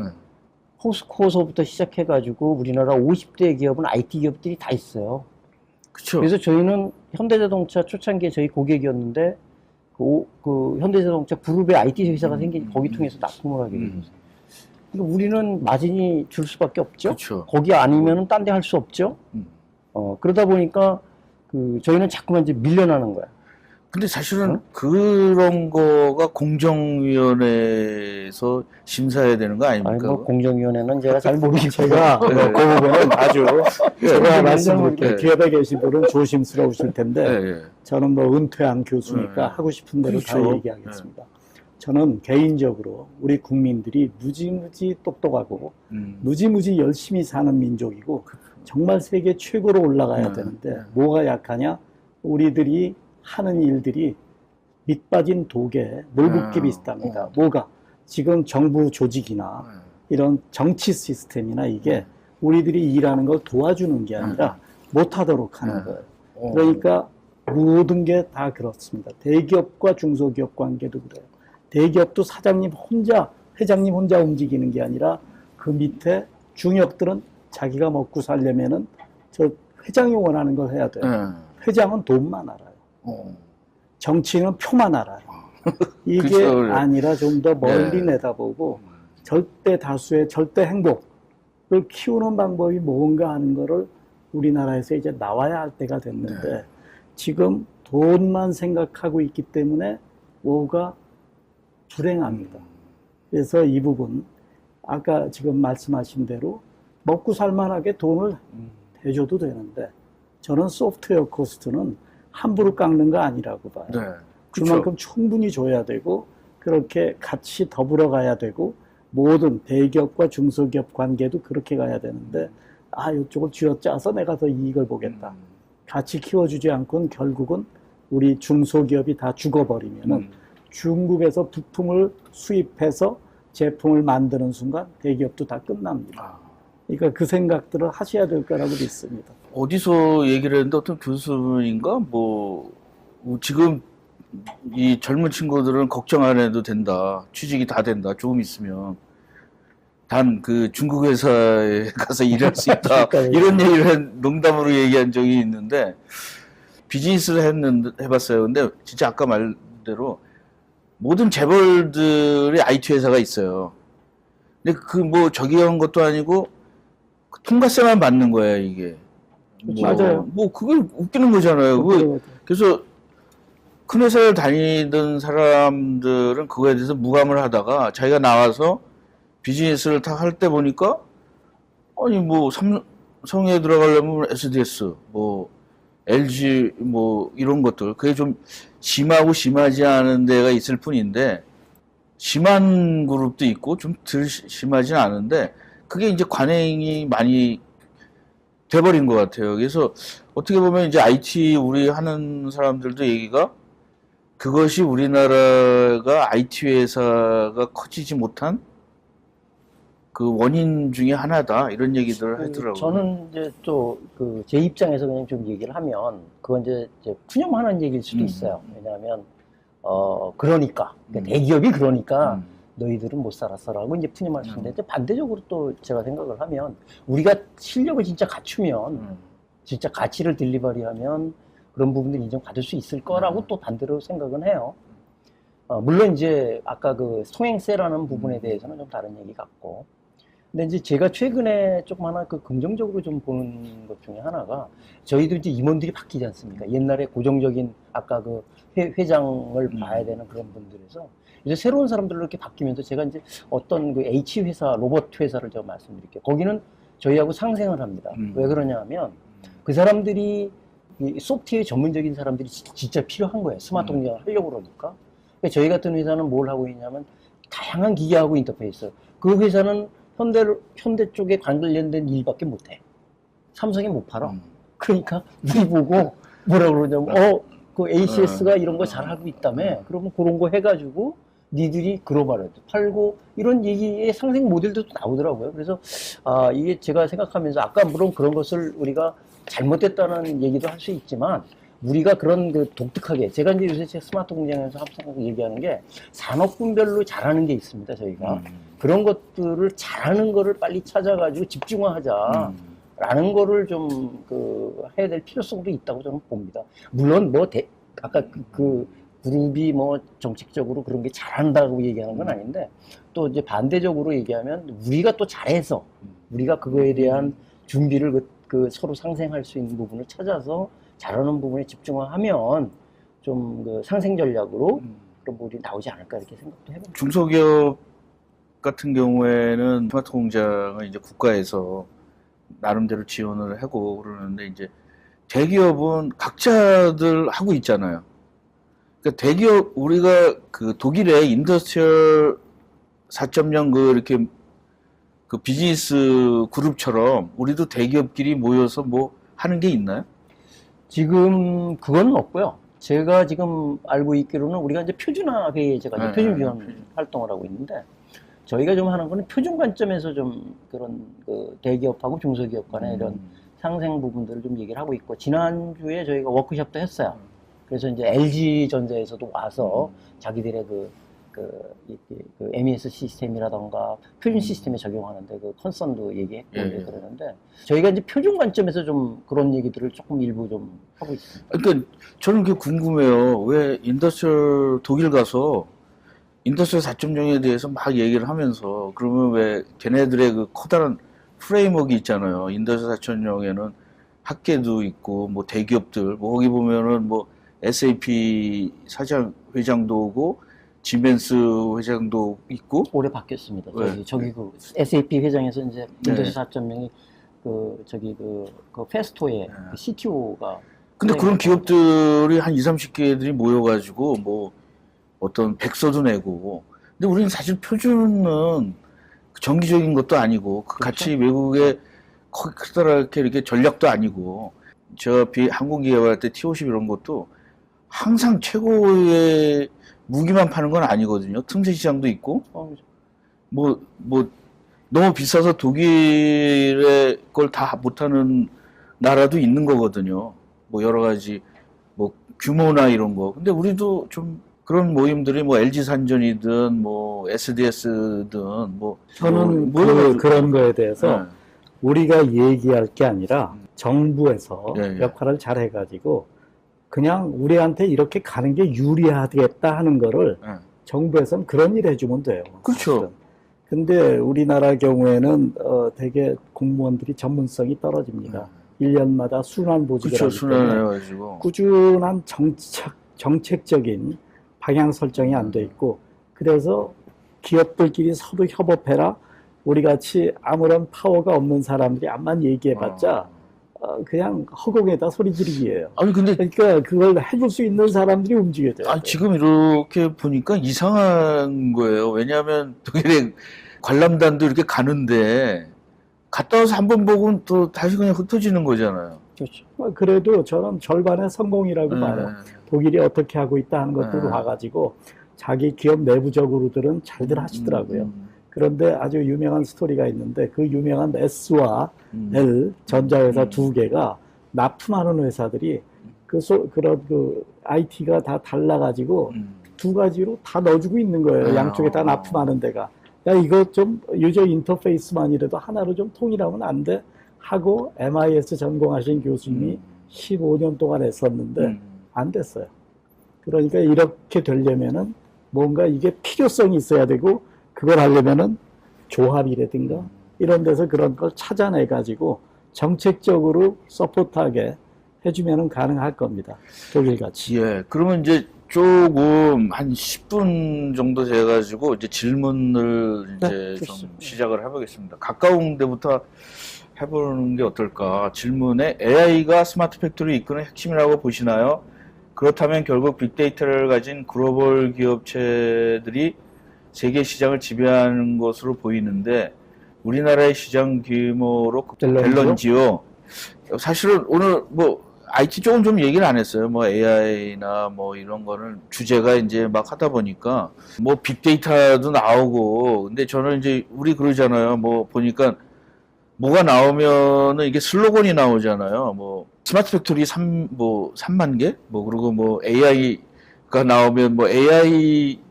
포스코서부터 시작해가지고 우리나라 50대 기업은 IT 기업들이 다 있어요. 그쵸. 그래서 저희는 현대자동차 초창기에 저희 고객이었는데 그 현대자동차 그룹의 IT 회사가 생긴 거기 통해서 납품을 하게 되죠. 그러니까 우리는 마진이 줄 수밖에 없죠. 그쵸. 거기 아니면은 딴 데 할 수 없죠. 그러다 보니까 저희는 자꾸만 이제 밀려나는 거야. 근데 사실은 그런 거가 공정위원회에서 심사해야 되는 거 아닙니까? 공정위원회는 제가 잘 모르겠고 제가 그 부분은 아주 제가 말씀드릴게요. 기업에 계신 분은 조심스러우실 텐데 저는 은퇴한 교수니까 하고 싶은 대로 다 얘기하겠습니다. 저는 개인적으로 우리 국민들이 무지무지 똑똑하고 무지무지 열심히 사는 민족이고 정말 세계 최고로 올라가야 되는데 뭐가 약하냐? 우리들이 하는 일들이 밑빠진 독에 물 붓기 비슷합니다. 뭐가? 지금 정부 조직이나 이런 정치 시스템이나 이게 우리들이 일하는 걸 도와주는 게 아니라 못하도록 하는 거예요. 그러니까 모든 게 다 그렇습니다. 대기업과 중소기업 관계도 그래요. 대기업도 사장님 혼자, 회장님 혼자 움직이는 게 아니라 그 밑에 중역들은 자기가 먹고 살려면은 저 회장이 원하는 걸 해야 돼요. 회장은 돈만 알아요. 정치인은 표만 알아요. 이게 그쵸, 아니라 좀 더 멀리 내다보고 절대 다수의 절대 행복을 키우는 방법이 뭔가 하는 거를 우리나라에서 이제 나와야 할 때가 됐는데 지금 돈만 생각하고 있기 때문에 뭐가 불행합니다. 그래서 이 부분 아까 지금 말씀하신 대로 먹고 살만하게 돈을 대줘도 되는데 저는 소프트웨어 코스트는 함부로 깎는 거 아니라고 봐요. 그만큼 충분히 줘야 되고 그렇게 같이 더불어 가야 되고 모든 대기업과 중소기업 관계도 그렇게 가야 되는데 이쪽을 쥐어짜서 내가 더 이익을 보겠다. 같이 키워주지 않고는 결국은 우리 중소기업이 다 죽어버리면은 중국에서 부품을 수입해서 제품을 만드는 순간 대기업도 다 끝납니다. 그러니까 그 생각들을 하셔야 될 거라고 믿습니다. 어디서 얘기를 했는데 어떤 교수인가 지금 이 젊은 친구들은 걱정 안 해도 된다. 취직이 다 된다. 조금 있으면. 단 그 중국 회사에 가서 일할 수 있다. 이런 얘기를 농담으로 얘기한 적이 있는데 비즈니스를 해봤어요. 근데 진짜 아까 말대로 모든 재벌들의 IT 회사가 있어요. 근데 저기 한 것도 아니고 통과세만 받는 거예요, 이게. 맞아요. 그걸 웃기는 거잖아요. 그래서 큰 회사를 다니던 사람들은 그거에 대해서 무감을 하다가 자기가 나와서 비즈니스를 다 할 때 보니까 아니 뭐 삼성에 들어가려면 SDS 뭐 LG 뭐 이런 것들 그게 좀 심하고 심하지 않은 데가 있을 뿐인데 심한 그룹도 있고 좀 덜 심하진 않은데 그게 이제 관행이 많이 돼버린 것 같아요. 그래서 어떻게 보면 이제 IT 우리 하는 사람들도 얘기가 그것이 우리나라가 IT 회사가 커지지 못한 그 원인 중에 하나다 이런 얘기들을 하더라고요. 저는 이제 또 그 제 입장에서 그냥 좀 얘기를 하면 그건 이제 푸념하는 얘기일 수도 있어요. 왜냐하면 그러니까 대기업이 그러니까 너희들은 못 살았어라고 이제 푸념할 수 있는데 반대적으로 또 제가 생각을 하면 우리가 실력을 진짜 갖추면 진짜 가치를 딜리버리하면 그런 부분들 인정받을 수 있을 거라고 또 반대로 생각은 해요. 물론 이제 아까 그 성행세라는 부분에 대해서는 좀 다른 얘기 같고. 근데 이제 제가 최근에 조금 하나 그 긍정적으로 좀 보는 것 중에 하나가 저희도 이제 임원들이 바뀌지 않습니까? 옛날에 고정적인 아까 그 회장을 봐야 되는 그런 분들에서 이제 새로운 사람들로 이렇게 바뀌면서 제가 이제 어떤 그 H 회사, 로봇 회사를 제가 말씀드릴게요. 거기는 저희하고 상생을 합니다. 왜 그러냐 하면 그 사람들이 이 소프트웨어 전문적인 사람들이 진짜 필요한 거예요. 스마트 공장을 하려고 그러니까. 그러니까 저희 같은 회사는 뭘 하고 있냐면 다양한 기계하고 인터페이스. 그 회사는 현대 쪽에 관련된 일밖에 못 해. 삼성이 못 팔아. 그러니까 우리 보고 뭐라 그러냐면 그 ACS가 이런 거 잘하고 있다며. 그러면 그런 거 해가지고 니들이 글로벌에 팔고 이런 얘기의 상생 모델도 나오더라고요. 그래서 이게 제가 생각하면서 아까 물론 그런 것을 우리가 잘못됐다는 얘기도 할 수 있지만 우리가 그런 그 독특하게 제가 이제 요새 제 스마트 공장에서 항상 얘기하는 게 산업군별로 잘하는 게 있습니다. 저희가 그런 것들을 잘하는 거를 빨리 찾아가지고 집중화하자라는 거를 좀 해야 될 필요성도 있다고 저는 봅니다. 물론 뭐 아까 그 그룹이 뭐 정책적으로 그런 게 잘한다고 얘기하는 건 아닌데 또 이제 반대적으로 얘기하면 우리가 또 잘해서 우리가 그거에 대한 준비를 그 서로 상생할 수 있는 부분을 찾아서 잘하는 부분에 집중하면 좀 그 상생 전략으로 그런 부분이 나오지 않을까 이렇게 생각도 해봅니다. 중소기업 같은 경우에는 스마트 공장은 이제 국가에서 나름대로 지원을 하고 그러는데 이제 대기업은 각자들 하고 있잖아요. 그러니까 대기업 우리가 그 독일의 인더스트리얼 4.0 그 이렇게 그 비즈니스 그룹처럼 우리도 대기업끼리 모여서 뭐 하는 게 있나요? 지금 그건 없고요. 제가 지금 알고 있기로는 우리가 이제 표준화 회의 제가 이제 표준 위원 활동을 하고 있는데 저희가 좀 하는 거는 표준 관점에서 좀 그런 그 대기업하고 중소기업 간의 이런 상생 부분들을 좀 얘기를 하고 있고 지난주에 저희가 워크숍도 했어요. 그래서 이제 LG전자에서도 와서 자기들의 그 MES 시스템이라던가 표준 시스템에 적용하는데 그 컨선도 얘기했고 그러는데 저희가 이제 표준 관점에서 좀 그런 얘기들을 조금 일부 좀 하고 있습니다. 그러니까 저는 그게 궁금해요. 왜 인더스트리얼 독일 가서 인더스트리얼 4.0에 대해서 막 얘기를 하면서 그러면 왜 걔네들의 그 커다란 프레임워크 있잖아요. 인더스트리얼 4.0에는 학계도 있고 뭐 대기업들 뭐 거기 보면은 뭐 SAP 회장도 오고 지멘스 회장도 있고 올해 바뀌었습니다. 저기 그 SAP 회장에서 이제 인더스트리 4.0이 그 페스토의 그 CTO가 근데 그런 기업들이 한 20-30개들이 모여가지고 뭐 어떤 백서도 내고 근데 우리는 사실 표준은 정기적인 것도 아니고 그 같이 외국에 커다랗게 이렇게 전략도 아니고 제가 항공기 개발할 때 T-50 이런 것도 항상 최고의 무기만 파는 건 아니거든요. 틈새 시장도 있고, 뭐, 너무 비싸서 독일의 걸 다 못하는 나라도 있는 거거든요. 뭐, 여러 가지, 뭐, 규모나 이런 거. 근데 우리도 좀 그런 모임들이 뭐, LG산전이든, 뭐, SDS든, 뭐. 저는 그런 거에 대해서 우리가 얘기할 게 아니라 정부에서 역할을 잘 해가지고 그냥 우리한테 이렇게 가는 게 유리하겠다 하는 거를 정부에서는 그런 일 해주면 돼요. 그렇죠. 근데 우리나라 경우에는 되게 공무원들이 전문성이 떨어집니다. 1년마다 순환 보직을 하기 때문에 꾸준한 정책적인 방향 설정이 안 돼 있고 그래서 기업들끼리 서로 협업해라 우리 같이 아무런 파워가 없는 사람들이 암만 얘기해봤자 그냥 허공에다 소리 지르기예요. 아니 근데 그러니까 그걸 해줄 수 있는 사람들이 움직여야 돼요. 아니, 지금 이렇게 보니까 이상한 거예요. 왜냐하면 독일에 관람단도 이렇게 가는데 갔다 와서 한 번 보고 또 다시 그냥 흩어지는 거잖아요. 그렇죠. 그래도 저는 절반의 성공이라고 봐요. 독일이 어떻게 하고 있다 하는 것들을 봐가지고 자기 기업 내부적으로들은 잘들 하시더라고요. 그런데 아주 유명한 스토리가 있는데 그 유명한 S와 L 전자회사 두 개가 납품하는 회사들이 그런 IT가 다 달라가지고 두 가지로 다 넣어주고 있는 거예요. 양쪽에 다 납품하는 데가. 야, 이거 좀 유저 인터페이스만이라도 하나로 좀 통일하면 안 돼? 하고 MIS 전공하신 교수님이 15년 동안 했었는데 안 됐어요. 그러니까 이렇게 되려면은 뭔가 이게 필요성이 있어야 되고 그걸 하려면은 조합이라든가 이런 데서 그런 걸 찾아내가지고 정책적으로 서포트하게 해주면은 가능할 겁니다. 독일같이. 예, 그러면 이제 조금 한 10분 정도 돼가지고 이제 질문을 이제 좀 시작을 해보겠습니다. 가까운 데부터 해보는 게 어떨까? 질문에 AI가 스마트 팩토리 이끄는 핵심이라고 보시나요? 그렇다면 결국 빅데이터를 가진 글로벌 기업체들이 세계 시장을 지배하는 것으로 보이는데 우리나라의 시장 규모로 될런지요? 사실은 오늘 뭐 IT 쪽은 좀 얘기를 안 했어요. 뭐 AI나 뭐 이런 거는 주제가 이제 막 하다 보니까 뭐 빅데이터도 나오고 근데 저는 이제 우리 그러잖아요. 뭐 보니까 뭐가 나오면은 이게 슬로건이 나오잖아요. 뭐 스마트 팩토리 3만 개? 뭐 그리고 뭐 AI가 나오면 뭐 AI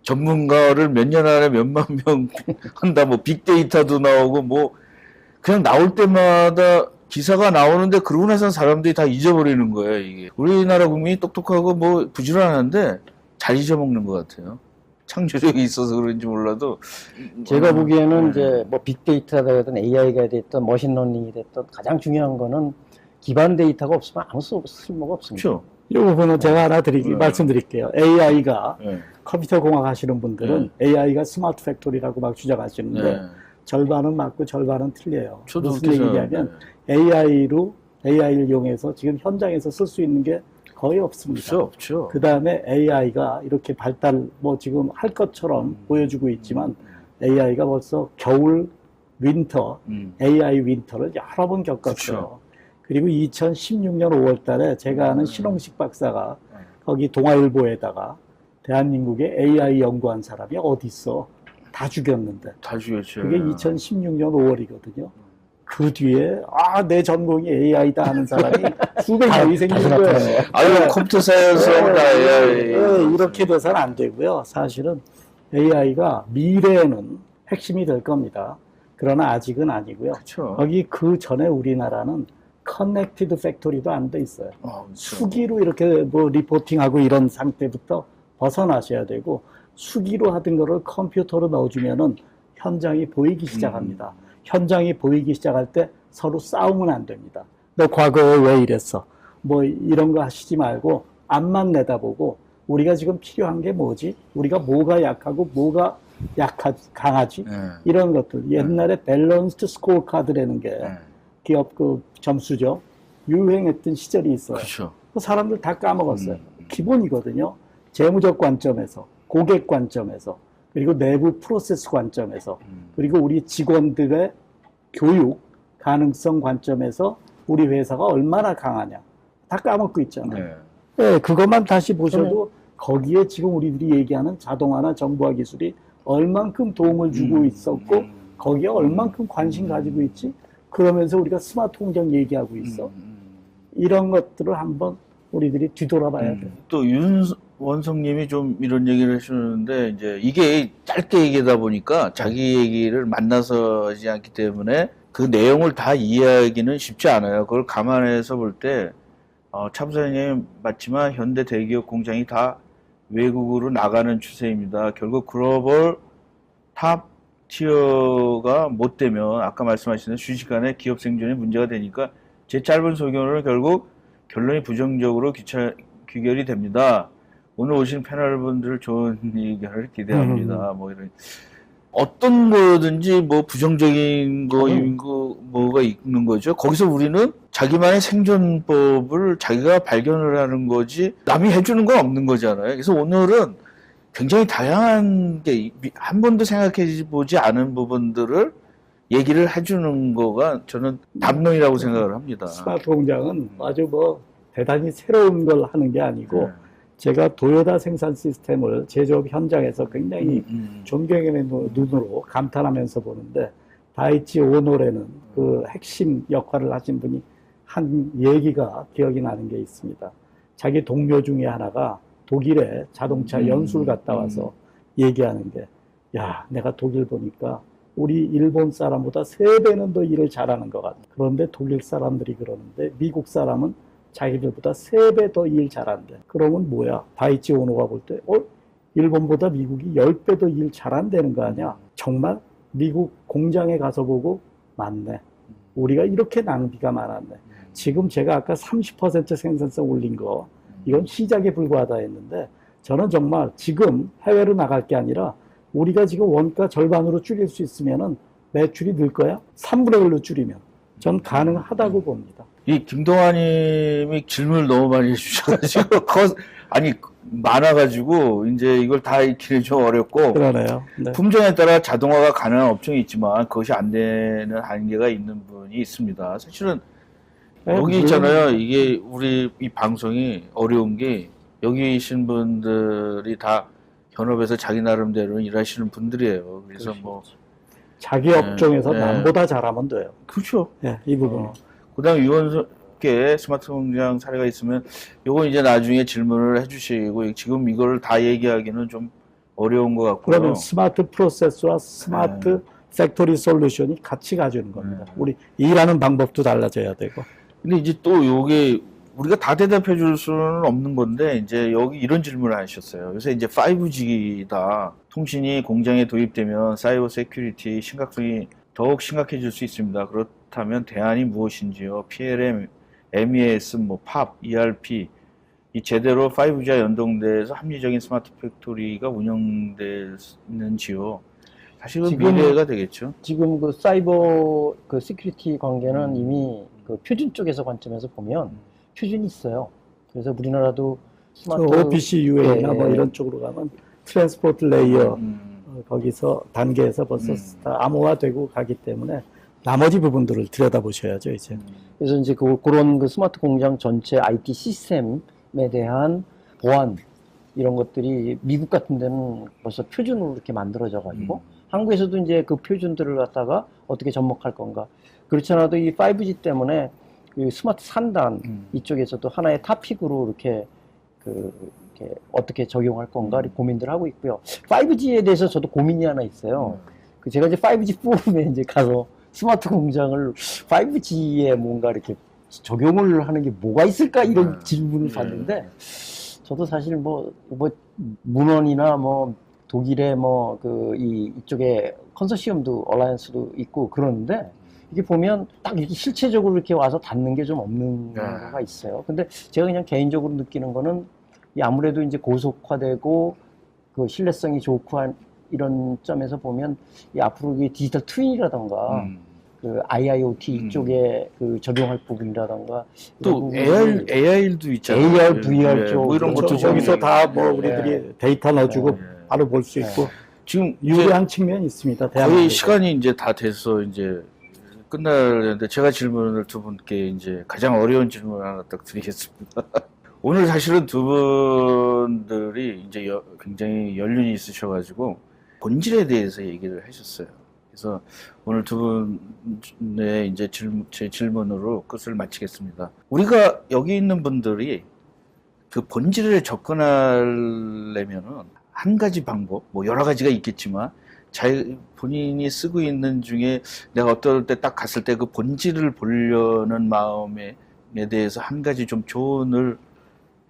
전문가를 몇 년 안에 몇만 명 한다. 뭐 빅데이터도 나오고 뭐 그냥 나올 때마다 기사가 나오는데 그러고 나서 사람들이 다 잊어버리는 거예요, 이게. 우리나라 국민이 똑똑하고 뭐 부지런한데 잘 잊어먹는 것 같아요. 창조력이 있어서 그런지 몰라도. 제가 보기에는 이제 뭐 빅데이터가 되든 AI가 됐든 머신러닝이 됐든 가장 중요한 거는 기반 데이터가 없으면 아무 쓸모가 없습니다. 그렇죠. 이 부분은 제가 하나 말씀드릴게요. AI가 컴퓨터 공학 하시는 분들은 AI가 스마트 팩토리라고 막 주장하시는데 절반은 맞고 절반은 틀려요. 무슨 얘기냐면 AI를 이용해서 지금 현장에서 쓸 수 있는 게 거의 없습니다. 없죠. 그 다음에 AI가 이렇게 뭐 지금 할 것처럼 보여주고 있지만 AI가 벌써 겨울 윈터, AI 윈터를 여러 번 겪었어요. 그쵸. 그리고 2016년 5월 달에 제가 아는 신홍식 박사가 거기 동아일보에다가 대한민국에 AI 연구한 사람이 어디 있어? 다 죽였는데. 다 죽였죠. 그게 2016년 5월이거든요. 그 뒤에 내 전공이 AI다 하는 사람이 수백 명이 생긴 거예요. 아유, 컴퓨터 사이언스다 AI. 이렇게 돼서는 안 되고요. 사실은 AI가 미래에는 핵심이 될 겁니다. 그러나 아직은 아니고요. 그쵸. 거기 그 전에 우리나라는 커넥티드 팩토리도 안 돼 있어요. 수기로 이렇게 뭐 리포팅하고 이런 상태부터 벗어나셔야 되고 수기로 하던 거를 컴퓨터로 넣어주면은 현장이 보이기 시작합니다. 현장이 보이기 시작할 때 서로 싸우면 안 됩니다. 너 과거에 왜 이랬어? 뭐 이런 거 하시지 말고 앞만 내다보고 우리가 지금 필요한 게 뭐지? 우리가 뭐가 약하고 뭐가 강하지? 이런 것들. 옛날에 밸런스드 스코어 카드라는 게 기업 그 점수죠. 유행했던 시절이 있어요. 그렇죠. 사람들 다 까먹었어요. 기본이거든요. 재무적 관점에서, 고객 관점에서, 그리고 내부 프로세스 관점에서, 그리고 우리 직원들의 교육 가능성 관점에서 우리 회사가 얼마나 강하냐. 다 까먹고 있잖아요. 네, 그것만 다시 보셔도 거기에 지금 우리들이 얘기하는 자동화나 정보화 기술이 얼만큼 도움을 주고 있었고 거기에 얼만큼 관심 가지고 있지? 그러면서 우리가 스마트 공장 얘기하고 있어. 이런 것들을 한번 우리들이 뒤돌아봐야 돼요. 또 윤원성님이 좀 이런 얘기를 해주는데 이제 이게 짧게 얘기하다 보니까 자기 얘기를 만나서 하지 않기 때문에 그 내용을 다 이해하기는 쉽지 않아요. 그걸 감안해서 볼 때 참사장님 맞지만 현대 대기업 공장이 다 외국으로 나가는 추세입니다. 결국 글로벌 탑 티어가 못 되면 아까 말씀하신 순식간에 기업 생존에 문제가 되니까 제 짧은 소견으로 결국 결론이 부정적으로 귀결이 됩니다. 오늘 오신 패널분들 좋은 의견을 기대합니다. 뭐 이런 어떤 거든지 뭐 부정적인 거인 거 뭐가 있는 거죠. 거기서 우리는 자기만의 생존법을 자기가 발견을 하는 거지 남이 해주는 건 없는 거잖아요. 그래서 오늘은 굉장히 다양한 게 한 번도 생각해 보지 않은 부분들을 얘기를 해주는 거가 저는 담론이라고 생각을 합니다. 스마트 공장은 아주 뭐 대단히 새로운 걸 하는 게 아니고 제가 도요타 생산 시스템을 제조업 현장에서 굉장히 존경의 눈으로 감탄하면서 보는데 다이치 오노레는 그 핵심 역할을 하신 분이 한 얘기가 기억이 나는 게 있습니다. 자기 동료 중에 하나가 독일에 자동차 연수를 갔다 와서 얘기하는 게 야, 내가 독일 보니까 우리 일본 사람보다 3배는 더 일을 잘하는 것 같아. 그런데 독일 사람들이 그러는데 미국 사람은 자기들보다 3배 더 일 잘한대. 그러면 뭐야? 다이치 오노가 볼 때, 일본보다 미국이 10배 더 일 잘한다는 거 아니야? 정말 미국 공장에 가서 보고, 맞네. 우리가 이렇게 낭비가 많았네. 지금 제가 아까 30% 생산성 올린 거, 이건 시작에 불과하다 했는데, 저는 정말 지금 해외로 나갈 게 아니라, 우리가 지금 원가 절반으로 줄일 수 있으면은 매출이 늘 거야? 3분의 1로 줄이면. 전 가능하다고 봅니다. 이 김동환님이 질문을 너무 많이 해주셔가지고 아니 많아가지고 이제 이걸 다 익히는 좀 어렵고 그러네요. 네. 품종에 따라 자동화가 가능한 업종이 있지만 그것이 안 되는 한계가 있는 분이 있습니다. 사실은 네, 여기 있잖아요. 이게 우리 이 방송이 어려운 게 여기 계신 분들이 다 현업에서 자기 나름대로 일하시는 분들이에요. 그래서 그렇죠. 뭐 자기 업종에서 네. 남보다 잘하면 돼요. 그렇죠. 네, 이 부분. 그다음 위원께 스마트 공장 사례가 있으면 요거 이제 나중에 질문을 해주시고 지금 이걸 다 얘기하기는 좀 어려운 것 같고요. 그러면 스마트 프로세스와 스마트 팩토리 솔루션이 같이 가주는 겁니다. 우리 일하는 방법도 달라져야 되고. 근데 이제 또 요게 우리가 다 대답해 줄 수는 없는 건데 이제 여기 이런 질문을 하셨어요. 요새 이제 5G다. 통신이 공장에 도입되면 사이버 세큐리티 심각성이 더욱 심각해질 수 있습니다. 그렇다면 대안이 무엇인지요? PLM, MES, 뭐 팝, ERP 이 제대로 5G와 연동돼서 합리적인 스마트 팩토리가 운영되는지요? 사실은 지금- 미래가 되겠죠. 지금 그 사이버 그 시큐리티 관계는 이미 그 표준 쪽에서 관점에서 보면 표준이 있어요. 그래서 우리나라도 스마트 OPC UA나 뭐 이런 쪽으로 가면 트랜스포트 레이어 거기서 단계에서 벌써 다 암호화되고 가기 때문에 나머지 부분들을 들여다보셔야죠, 이제. 그래서 이제 그런 그 스마트 공장 전체 IT 시스템에 대한 보안 이런 것들이 미국 같은 데는 벌써 표준으로 이렇게 만들어져 가지고 한국에서도 이제 그 표준들을 갖다가 어떻게 접목할 건가. 그렇지 않아도 이 5G 때문에 그 스마트 산단 이쪽에서도 하나의 타픽으로 이렇게 이렇게 어떻게 적용할 건가 고민들 하고 있고요. 5G에 대해서 저도 고민이 하나 있어요. 그 제가 이제 5G 포럼에 이제 가서 스마트 공장을 5G에 뭔가 이렇게 적용을 하는 게 뭐가 있을까 이런 질문을 받는데 저도 사실 뭐 문헌이나 뭐 독일의 뭐 이쪽에 컨소시엄도 얼라이언스도 있고 그러는데 이게 보면 딱 이렇게 실체적으로 이렇게 와서 닿는 게 좀 없는 거가 있어요. 근데 제가 그냥 개인적으로 느끼는 거는 이 아무래도 이제 고속화되고 그 신뢰성이 좋고 한 이런 점에서 보면 이 앞으로 이 디지털 트윈이라던가 그 IIoT 이쪽에 그 적용할 부분이라던가 또 AR도 있잖아요. AR, VR 쪽 뭐 이런 것도 그렇죠. 저기서 다 뭐 우리들이 데이터 넣어주고 바로 볼 수 있고 지금 유리한 측면이 있습니다. 거의 대한민국에. 시간이 이제 다 돼서 이제 끝나는데 제가 질문을 두 분께 이제 가장 어려운 질문 하나 딱 드리겠습니다. 오늘 사실은 두 분들이 이제 굉장히 연륜이 있으셔가지고 본질에 대해서 얘기를 하셨어요. 그래서 오늘 두 분의 이제 제 질문으로 끝을 마치겠습니다. 우리가 여기 있는 분들이 그 본질에 접근하려면은 한 가지 방법, 뭐 여러 가지가 있겠지만 본인이 쓰고 있는 중에 내가 어떨 때 딱 갔을 때 그 본질을 보려는 마음에 대해서 한 가지 좀 조언을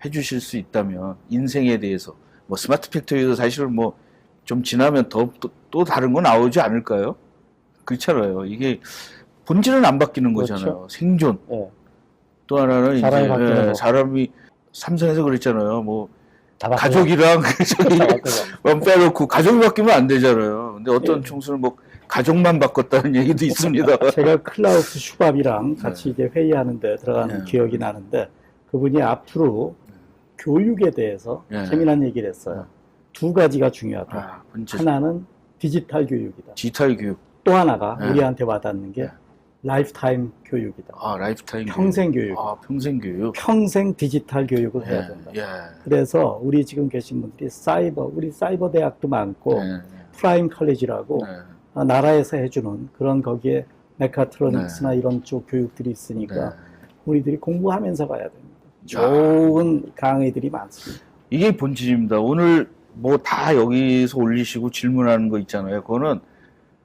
해주실 수 있다면 인생에 대해서 뭐 스마트 팩토리도 사실은 뭐 좀 지나면 또 다른 거 나오지 않을까요? 그렇잖아요. 이게 본질은 안 바뀌는 그렇죠. 거잖아요. 생존. 예. 또 하나는 사람이 바뀌는 거. 사람이 삼성에서 그랬잖아요. 뭐 다 바꿔요. 가족이랑 저기 다 바꿔요. 빼놓고 가족이 바뀌면 안 되잖아요. 근데 어떤 총수는 뭐 가족만 바꿨다는 얘기도 있습니다. 제가 클라우스 슈밥이랑 같이 이제 회의하는데 들어간 기억이 나는데 그분이 앞으로 교육에 대해서 재미난 얘기를 했어요. 두 가지가 중요하다. 하나는 디지털 교육이다. 디지털 교육. 또 하나가 우리한테 와닿는 게 라이프타임 교육이다. 라이프타임 평생 교육. 평생 교육. 평생 디지털 교육을 해야 된다. 그래서 우리 지금 계신 분들이 우리 사이버 대학도 많고 프라임 컬리지라고 나라에서 해주는 그런 거기에 메카트로닉스나 이런 쪽 교육들이 있으니까 우리들이 공부하면서 가야 됩니다. 좋은 강의들이 많습니다. 이게 본질입니다. 오늘 뭐 다 여기서 올리시고 질문하는 거 있잖아요. 그거는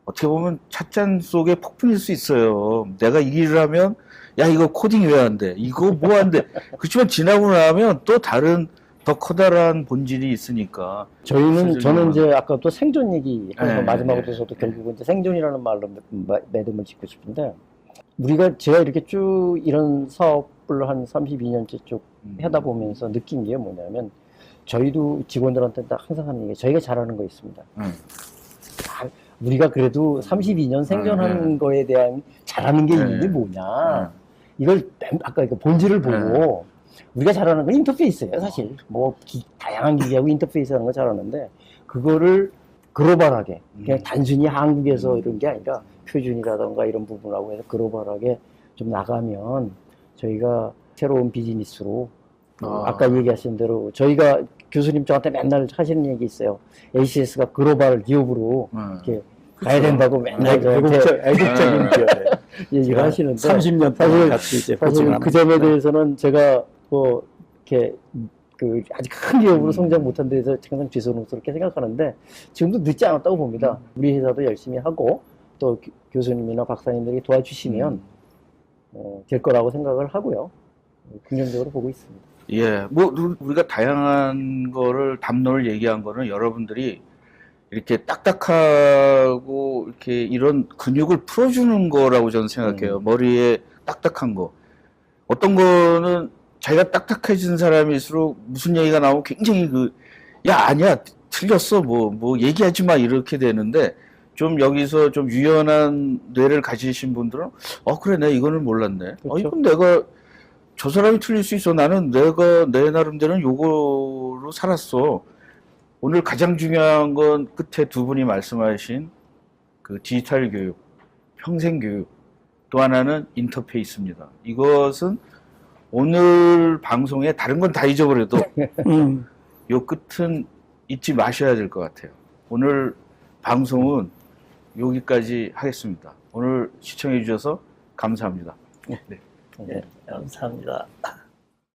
어떻게 보면 찻잔 속에 폭풍일 수 있어요. 내가 이 일을 하면 야 이거 코딩 왜 안 돼? 이거 뭐 안 돼? 그렇지만 지나고 나면 또 다른 더 커다란 본질이 있으니까. 저는 이제 아까 또 생존 얘기 하면서 마지막으로 저도 결국은 이제 생존이라는 말로 매듭을 짓고 싶은데 제가 이렇게 쭉 이런 사업을 한 32년째 쭉 하다 보면서 느낀 게 뭐냐면 저희도 직원들한테 딱 항상 하는 얘기 저희가 잘하는 거 있습니다. 우리가 그래도 32년 생존하는 거에 대한 잘하는 게 있는데 뭐냐. 이걸 아까 그 본질을 보고 우리가 잘하는 건 인터페이스예요, 사실. 뭐 다양한 기계하고 인터페이스 하는 거 잘하는데 그거를 글로벌하게 그냥 단순히 한국에서 이런 게 아니라 표준이라던가 이런 부분하고 해서 글로벌하게 좀 나가면 저희가 새로운 비즈니스로 아까 얘기하신 대로 저희가 교수님 저한테 맨날 하시는 얘기 있어요. ACS가 글로벌 기업으로 이렇게 가야 된다고 맨날 애국적인 얘기를 하시는데 30년 동안 같이 이제 사실 그 점에 대해서는 제가 뭐 이렇게 그 아직 큰 기업으로 성장 못한 데서 항상 죄송스럽게 생각하는데 지금도 늦지 않았다고 봅니다. 우리 회사도 열심히 하고 또 교수님이나 박사님들이 도와주시면 될 거라고 생각을 하고요. 긍정적으로 보고 있습니다. 예, 뭐 우리가 다양한 거를 담론을 얘기한 거는 여러분들이 이렇게 딱딱하고 이렇게 이런 근육을 풀어주는 거라고 저는 생각해요. 머리에 딱딱한 거. 어떤 거는 자기가 딱딱해진 사람일수록 무슨 얘기가 나오면 굉장히 야 아니야 틀렸어 뭐 얘기하지 마 이렇게 되는데 좀 여기서 좀 유연한 뇌를 가지신 분들은 그래 내가 이거는 몰랐네. 그렇죠. 이건 내가 저 사람이 틀릴 수 있어. 나는 내가 내 나름대로는 요거로 살았어. 오늘 가장 중요한 건 끝에 두 분이 말씀하신 그 디지털 교육, 평생 교육, 또 하나는 인터페이스입니다. 이것은 오늘 방송에 다른 건 다 잊어버려도 요 끝은 잊지 마셔야 될 것 같아요. 오늘 방송은 여기까지 하겠습니다. 오늘 시청해 주셔서 감사합니다. 네, 감사합니다.